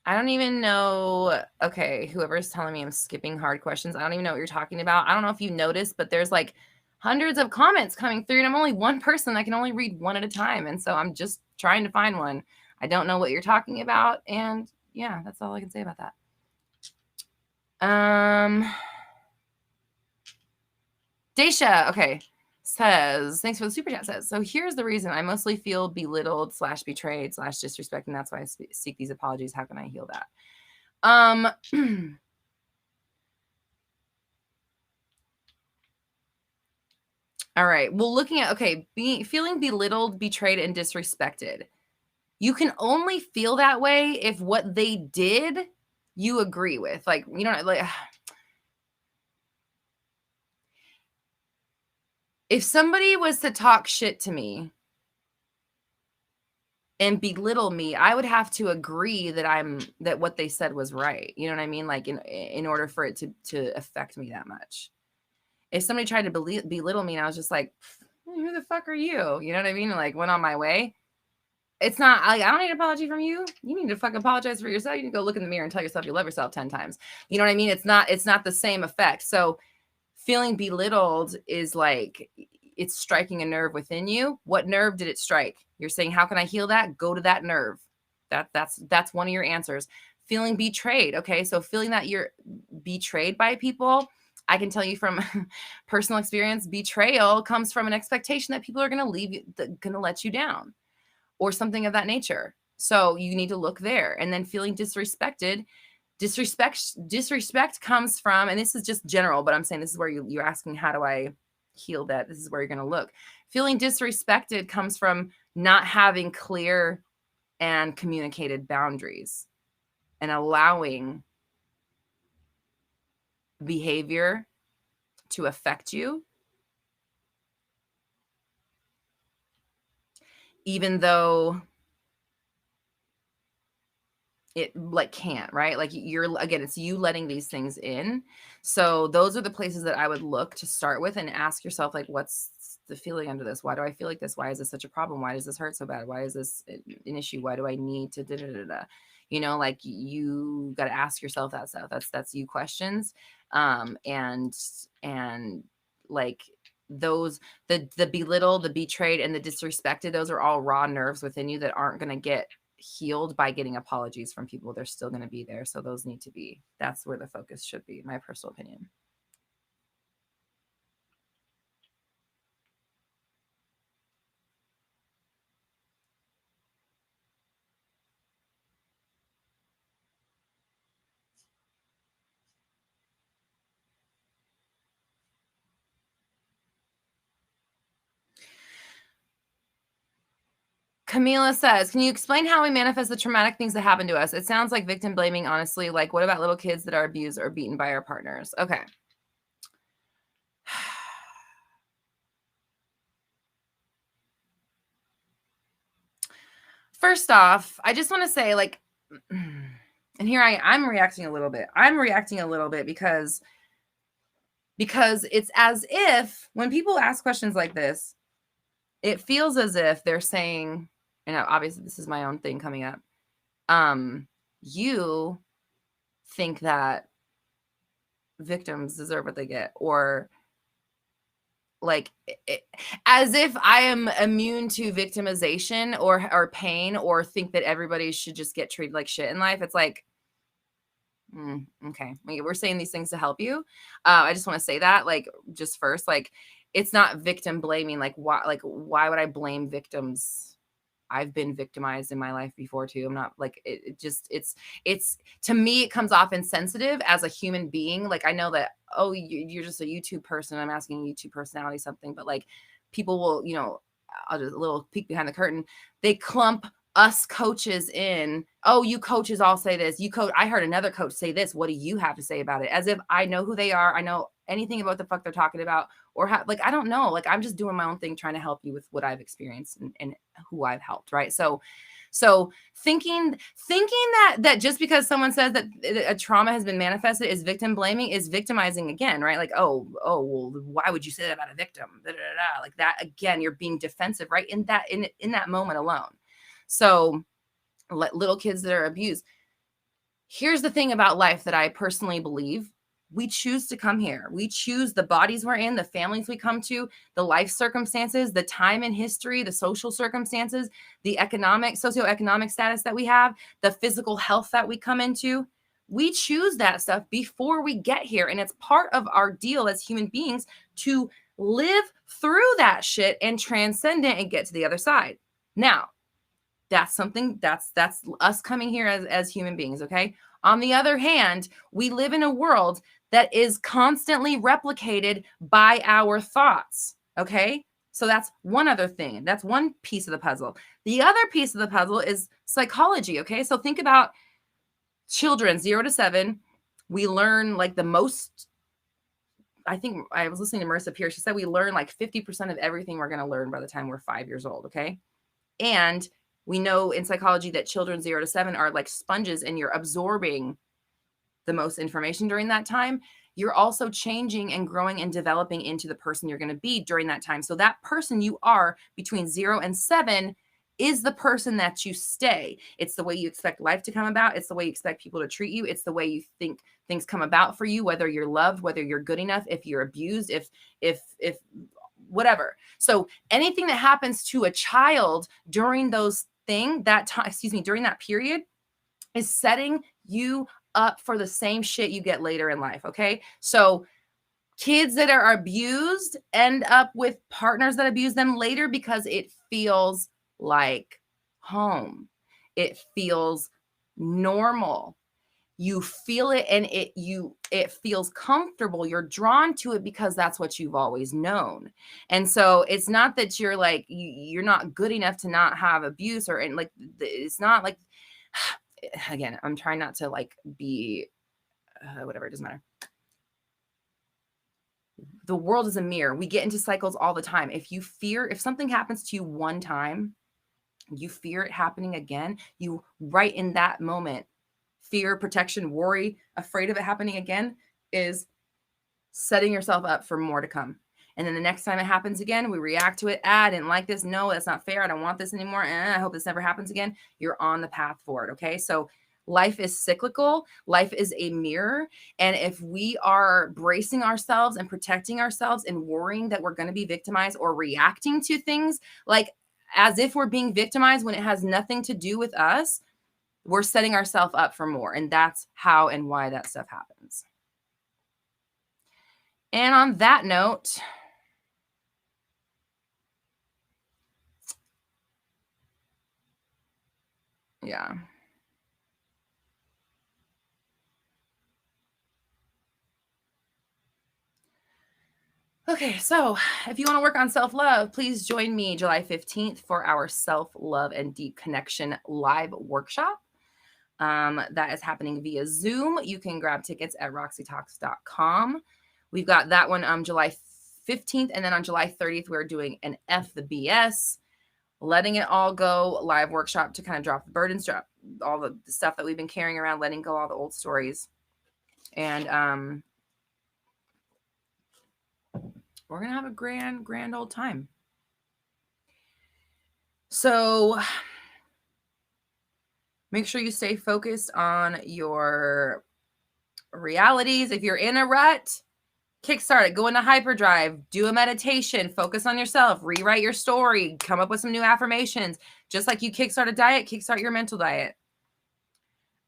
I don't even know. Okay, whoever's telling me I'm skipping hard questions, I don't even know what you're talking about. I don't know if you noticed, but there's like hundreds of comments coming through, and I'm only one person. I can only read one at a time. And so I'm just trying to find one. I don't know what you're talking about. And yeah, that's all I can say about that. Daisha, okay, says, thanks for the super chat, says, so here's the reason I mostly feel belittled / betrayed / disrespected, and that's why I seek these apologies. How can I heal that? All right. Well, looking at, okay, feeling belittled, betrayed, and disrespected. You can only feel that way if what they did you agree with. Like, you know, like, if somebody was to talk shit to me and belittle me, I would have to agree that what they said was right. You know what I mean? Like, in order for it to affect me that much. If somebody tried to belittle me and I was just like, who the fuck are you? You know what I mean? And like went on my way. It's not like, I don't need an apology from you. You need to fucking apologize for yourself. You need to go look in the mirror and tell yourself you love yourself 10 times. You know what I mean? It's not the same effect. So feeling belittled is like, it's striking a nerve within you. What nerve did it strike? You're saying, how can I heal that? Go to that nerve. That's one of your answers. Feeling betrayed. Okay. So feeling that you're betrayed by people, I can tell you from personal experience, betrayal comes from an expectation that people are going to leave you, going to let you down, or something of that nature. So you need to look there. And then feeling disrespected. Disrespect comes from, and this is just general, but I'm saying this is where you're asking, how do I heal that? This is where you're going to look. Feeling disrespected comes from not having clear and communicated boundaries and allowing behavior to affect you even though it like can't, right? Like you're, again, it's you letting these things in. So those are the places that I would look to start with and ask yourself, like, what's the feeling under this? Why do I feel like this? Why is this such a problem? Why does this hurt so bad? Why is this an issue? Why do I need to da, da, da, da? You know, like you got to ask yourself that stuff. That's you questions. And like those, the belittled, the betrayed, and the disrespected, those are all raw nerves within you that aren't going to get healed by getting apologies from people. They're still going to be there. So those need to be, that's where the focus should be, my personal opinion. Camila says, can you explain how we manifest the traumatic things that happen to us? It sounds like victim blaming, honestly. Like, what about little kids that are abused or beaten by our partners? Okay. First off, I just want to say, like, and here I'm reacting a little bit. I'm reacting a little bit because it's as if when people ask questions like this, it feels as if they're saying, and obviously this is my own thing coming up, you think that victims deserve what they get, or like as if I am immune to victimization or pain, or think that everybody should just get treated like shit in life. It's like, okay, we're saying these things to help you. I just want to say that, like, just first, like, it's not victim blaming. Like, why would I blame victims? I've been victimized in my life before too. I'm not like, it's to me, it comes off insensitive as a human being. Like, I know that, oh, you're just a YouTube person. I'm asking a YouTube personality something, but like people will, you know, I'll just a little peek behind the curtain. They clump us coaches in. Oh, you coaches all say this. You coach. I heard another coach say this. What do you have to say about it? As if I know who they are. I know anything about the fuck they're talking about, or how, like, I don't know. Like, I'm just doing my own thing, trying to help you with what I've experienced and who I've helped. Right. So thinking that just because someone says that a trauma has been manifested is victim blaming is victimizing again, right? Like, oh, well, why would you say that about a victim? Da, da, da, da. Like that again, you're being defensive, right? In that moment alone. So little kids that are abused. Here's the thing about life that I personally believe. We choose to come here. We choose the bodies we're in, the families we come to, the life circumstances, the time in history, the social circumstances, the socioeconomic status that we have, the physical health that we come into. We choose that stuff before we get here. And it's part of our deal as human beings to live through that shit and transcend it and get to the other side. Now, that's something that's us coming here as human beings. Okay. On the other hand, we live in a world that is constantly replicated by our thoughts. Okay. So that's one other thing. That's one piece of the puzzle. The other piece of the puzzle is psychology. Okay. So think about children 0 to 7. We learn like the most. I think I was listening to Marissa Pierce. She said we learn like 50% of everything we're going to learn by the time we're 5 years old. Okay. And we know in psychology that children 0 to 7 are like sponges, and you're absorbing the most information during that time. You're also changing and growing and developing into the person you're going to be during that time. So that person you are between 0 and 7 is the person that you stay. It's the way you expect life to come about. It's the way you expect people to treat you. It's the way you think things come about for you, whether you're loved, whether you're good enough, if you're abused, if whatever. So anything that happens to a child during during that period is setting you up for the same shit you get later in life. Okay. So kids that are abused end up with partners that abuse them later because it feels like home. It feels normal. You feel it and it feels comfortable. You're drawn to it because that's what you've always known. And so it's not that you're like, you're not good enough to not have abuse, or, and like, it's not like, again, I'm trying not to like be whatever, it doesn't matter. The world is a mirror. We get into cycles all the time. If something happens to you one time, you fear it happening again, you right in that moment, fear, protection, worry, afraid of it happening again is setting yourself up for more to come. And then the next time it happens again, we react to it. I didn't like this. No, that's not fair. I don't want this anymore. I hope this never happens again. You're on the path for it. Okay. So life is cyclical. Life is a mirror. And if we are bracing ourselves and protecting ourselves and worrying that we're going to be victimized or reacting to things like as if we're being victimized when it has nothing to do with us, we're setting ourselves up for more. And that's how and why that stuff happens. And on that note, yeah. Okay, so if you want to work on self-love, please join me July 15th for our self-love and deep connection live workshop. That is happening via Zoom. You can grab tickets at roxytalks.com. We've got that one July 15th, and then on July 30th, we're doing an F the BS, letting it all go live workshop to kind of drop the burdens, drop all the stuff that we've been carrying around, letting go all the old stories. And we're going to have a grand old time. So make sure you stay focused on your realities. If you're in a rut, kickstart it, go into hyperdrive, do a meditation, focus on yourself, rewrite your story, come up with some new affirmations. Just like you kickstart a diet, kickstart your mental diet.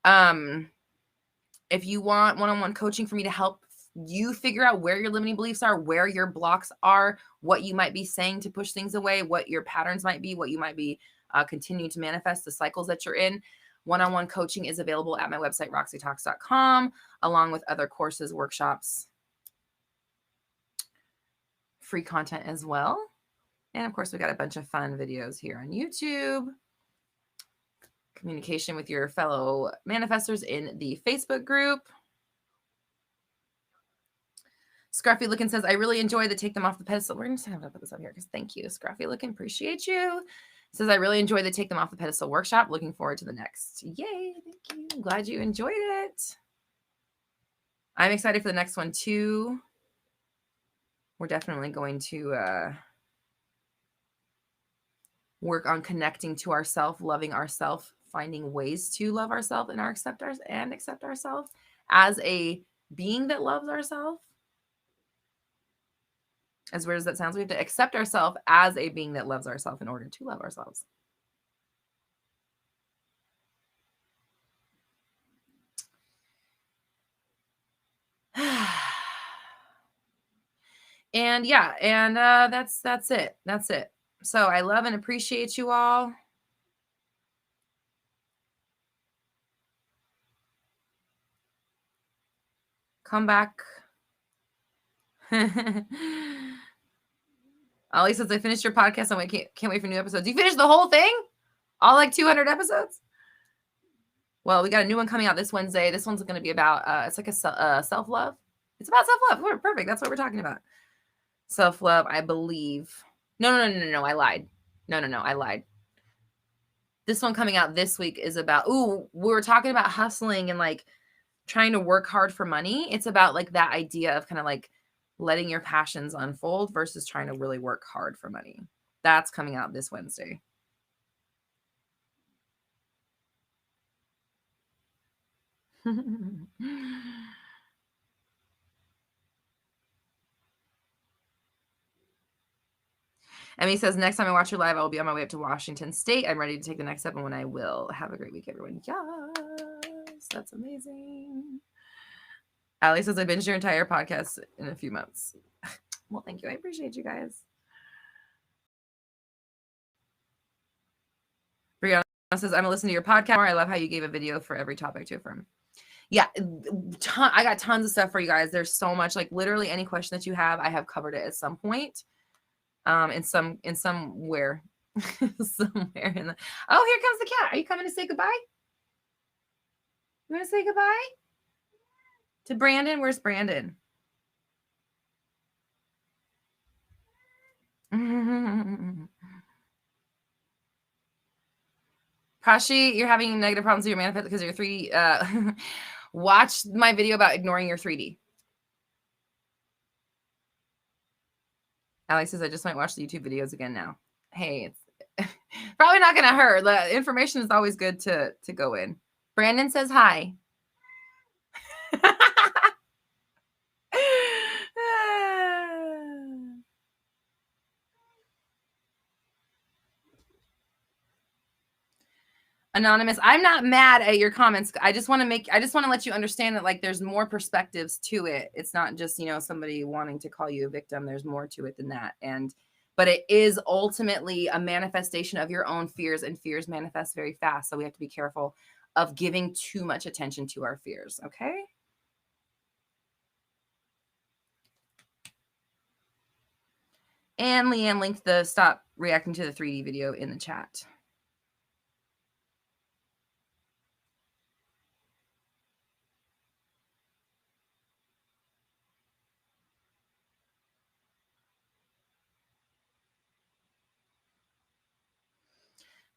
If you want one-on-one coaching for me to help you figure out where your limiting beliefs are, where your blocks are, what you might be saying to push things away, what your patterns might be, what you might be continuing to manifest, the cycles that you're in, one-on-one coaching is available at my website, roxytalks.com, along with other courses, workshops, free content as well. And of course, we got a bunch of fun videos here on YouTube. Communication with your fellow manifestors in the Facebook group. Scruffy Looking says, I really enjoy the Take Them Off the Pedestal. We're just going to put this up here because thank you, Scruffy Looking. Appreciate you. Says, I really enjoy the Take Them Off the Pedestal workshop. Looking forward to the next. Yay. Thank you. I'm glad you enjoyed it. I'm excited for the next one too. We're definitely going to work on connecting to ourselves, loving ourselves, finding ways to love ourselves and accept ourselves as a being that loves ourselves. As weird as that sounds, we have to accept ourselves as a being that loves ourselves in order to love ourselves. And yeah, and that's it. That's it. So I love and appreciate you all. Come back. Ollie says, I finished your podcast. I can't wait for new episodes. You finished the whole thing? All like 200 episodes? Well, we got a new one coming out this Wednesday. This one's going to be about, it's like a self-love. It's about self-love. We're perfect. That's what we're talking about. Self-love, I believe. No. I lied. No. I lied. This one coming out this week is about, we were talking about hustling and like trying to work hard for money. It's about like that idea of kind of like letting your passions unfold versus trying to really work hard for money. That's coming out this Wednesday. Emmy says, next time I watch your live, I will be on my way up to Washington State. I'm ready to take the next step, and when I will. Have a great week, everyone. Yes, that's amazing. Allie says, I binged your entire podcast in a few months. Well, thank you. I appreciate you guys. Brianna says, I'm listening to your podcast. I love how you gave a video for every topic to affirm. Yeah, I got tons of stuff for you guys. There's so much, like literally any question that you have, I have covered it at some point. In somewhere somewhere in the, oh, here comes the cat. Are you coming to say goodbye? You want to say goodbye to Brandon? Where's Brandon? Prashi, you're having negative problems with your manifest because of your 3D. Watch my video about ignoring your 3D. Alex says, I just might watch the YouTube videos again now. Hey, it's probably not going to hurt. The information is always good to go in. Brandon says hi. Anonymous, I'm not mad at your comments. I just want to let you understand that like there's more perspectives to it. It's not just, somebody wanting to call you a victim. There's more to it than that. But it is ultimately a manifestation of your own fears, and fears manifest very fast. So we have to be careful of giving too much attention to our fears. Okay. And Leanne linked the stop reacting to the 3D video in the chat.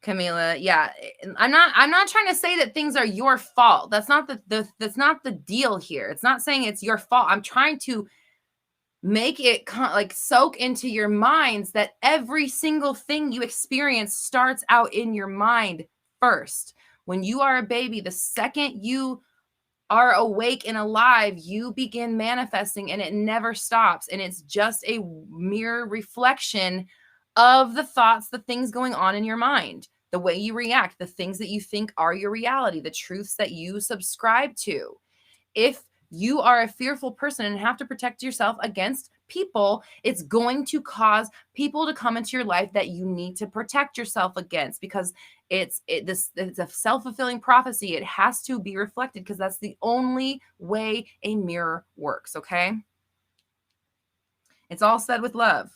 Camila, yeah, I'm not trying to say that things are your fault. That's not that's not the deal here. It's not saying it's your fault. I'm trying to make it like soak into your minds that every single thing you experience starts out in your mind first. When you are a baby, the second you are awake and alive, you begin manifesting, and it never stops. And it's just a mere reflection of the thoughts, the things going on in your mind, the way you react, the things that you think are your reality, the truths that you subscribe to. If you are a fearful person and have to protect yourself against people, it's going to cause people to come into your life that you need to protect yourself against, because it's a self-fulfilling prophecy. It has to be reflected, because that's the only way a mirror works. Okay. It's all said with love.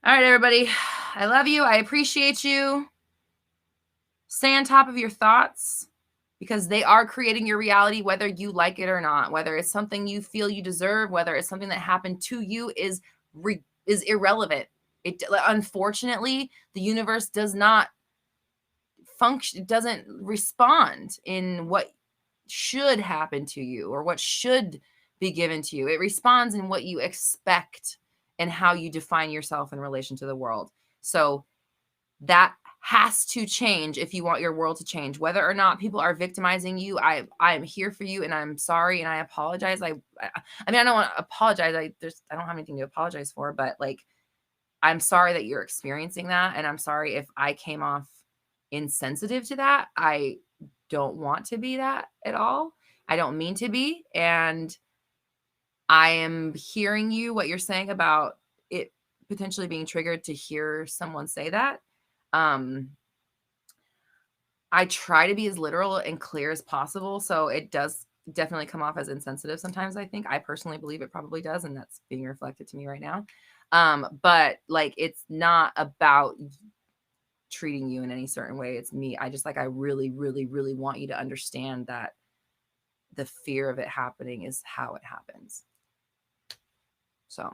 All right, everybody. I love you. I appreciate you. Stay on top of your thoughts, because they are creating your reality, whether you like it or not. Whether it's something you feel you deserve, whether it's something that happened to you, is irrelevant. Unfortunately, the universe does not function. It doesn't respond in what should happen to you or what should be given to you. It responds in what you expect and how you define yourself in relation to the world. So that has to change if you want your world to change. Whether or not people are victimizing you, I am here for you, and I'm sorry, and I apologize. I mean, I don't want to apologize. I don't have anything to apologize for, but like, I'm sorry that you're experiencing that, and I'm sorry if I came off insensitive to that. I don't want to be that at all. I don't mean to be, and I am hearing you, what you're saying about it potentially being triggered to hear someone say that. I try to be as literal and clear as possible, so it does definitely come off as insensitive sometimes. I think I personally believe it probably does, and that's being reflected to me right now. But like, it's not about treating you in any certain way. It's me. I really, really, really want you to understand that the fear of it happening is how it happens. So.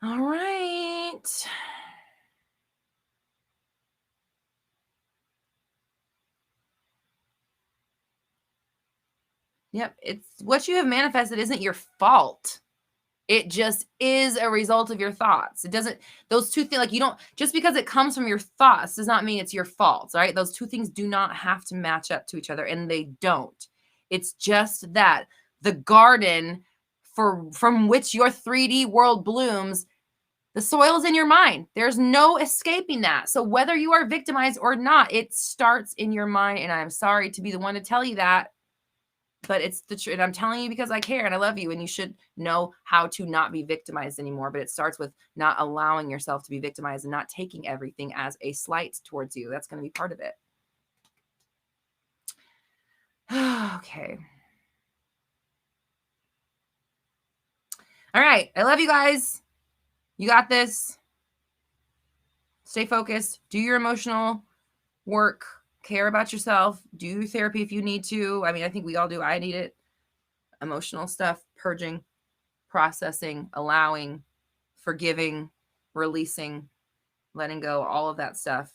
All right. Yep. It's what you have manifested isn't your fault. It just is a result of your thoughts. It doesn't, those two things, like, you don't, just because it comes from your thoughts does not mean it's your fault. Right. Those two things do not have to match up to each other, and they don't. It's just that the garden from which your 3D world blooms, the soil is in your mind. There's no escaping that. So whether you are victimized or not, it starts in your mind. And I'm sorry to be the one to tell you that, but it's the truth. And I'm telling you because I care and I love you, and you should know how to not be victimized anymore. But it starts with not allowing yourself to be victimized and not taking everything as a slight towards you. That's going to be part of it. Okay. All right. I love you guys. You got this. Stay focused. Do your emotional work, care about yourself, do therapy if you need to. I mean, I think we all do. I need it. Emotional stuff, purging, processing, allowing, forgiving, releasing, letting go, all of that stuff.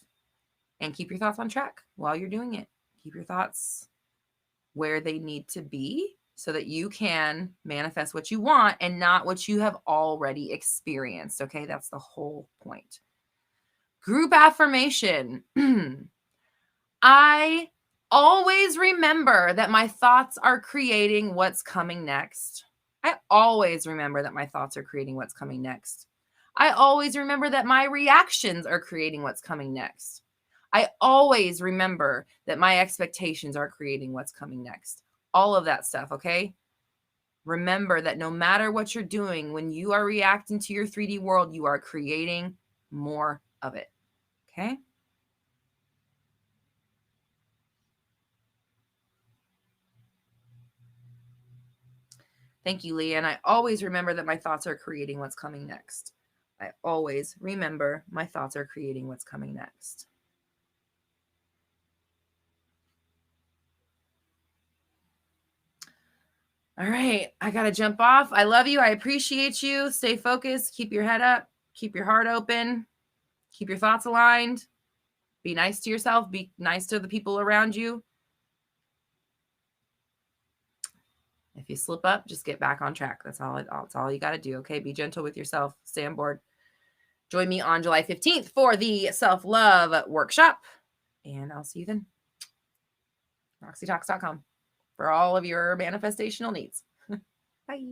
And keep your thoughts on track while you're doing it. Keep your thoughts where they need to be so that you can manifest what you want and not what you have already experienced. Okay, that's the whole point. Group affirmation. I always remember that my thoughts are creating what's coming next. I always remember that my thoughts are creating what's coming next. I always remember that my reactions are creating what's coming next. I always remember that my expectations are creating what's coming next. All of that stuff, okay? Remember that no matter what you're doing, when you are reacting to your 3D world, you are creating more of it, okay? Thank you, Leah. And I always remember that my thoughts are creating what's coming next. I always remember my thoughts are creating what's coming next. All right, I got to jump off. I love you. I appreciate you. Stay focused. Keep your head up. Keep your heart open. Keep your thoughts aligned. Be nice to yourself. Be nice to the people around you. If you slip up, just get back on track. That's all you got to do, okay? Be gentle with yourself. Stay on board. Join me on July 15th for the self-love workshop. And I'll see you then. RoxyTalks.com for all of your manifestational needs. Bye.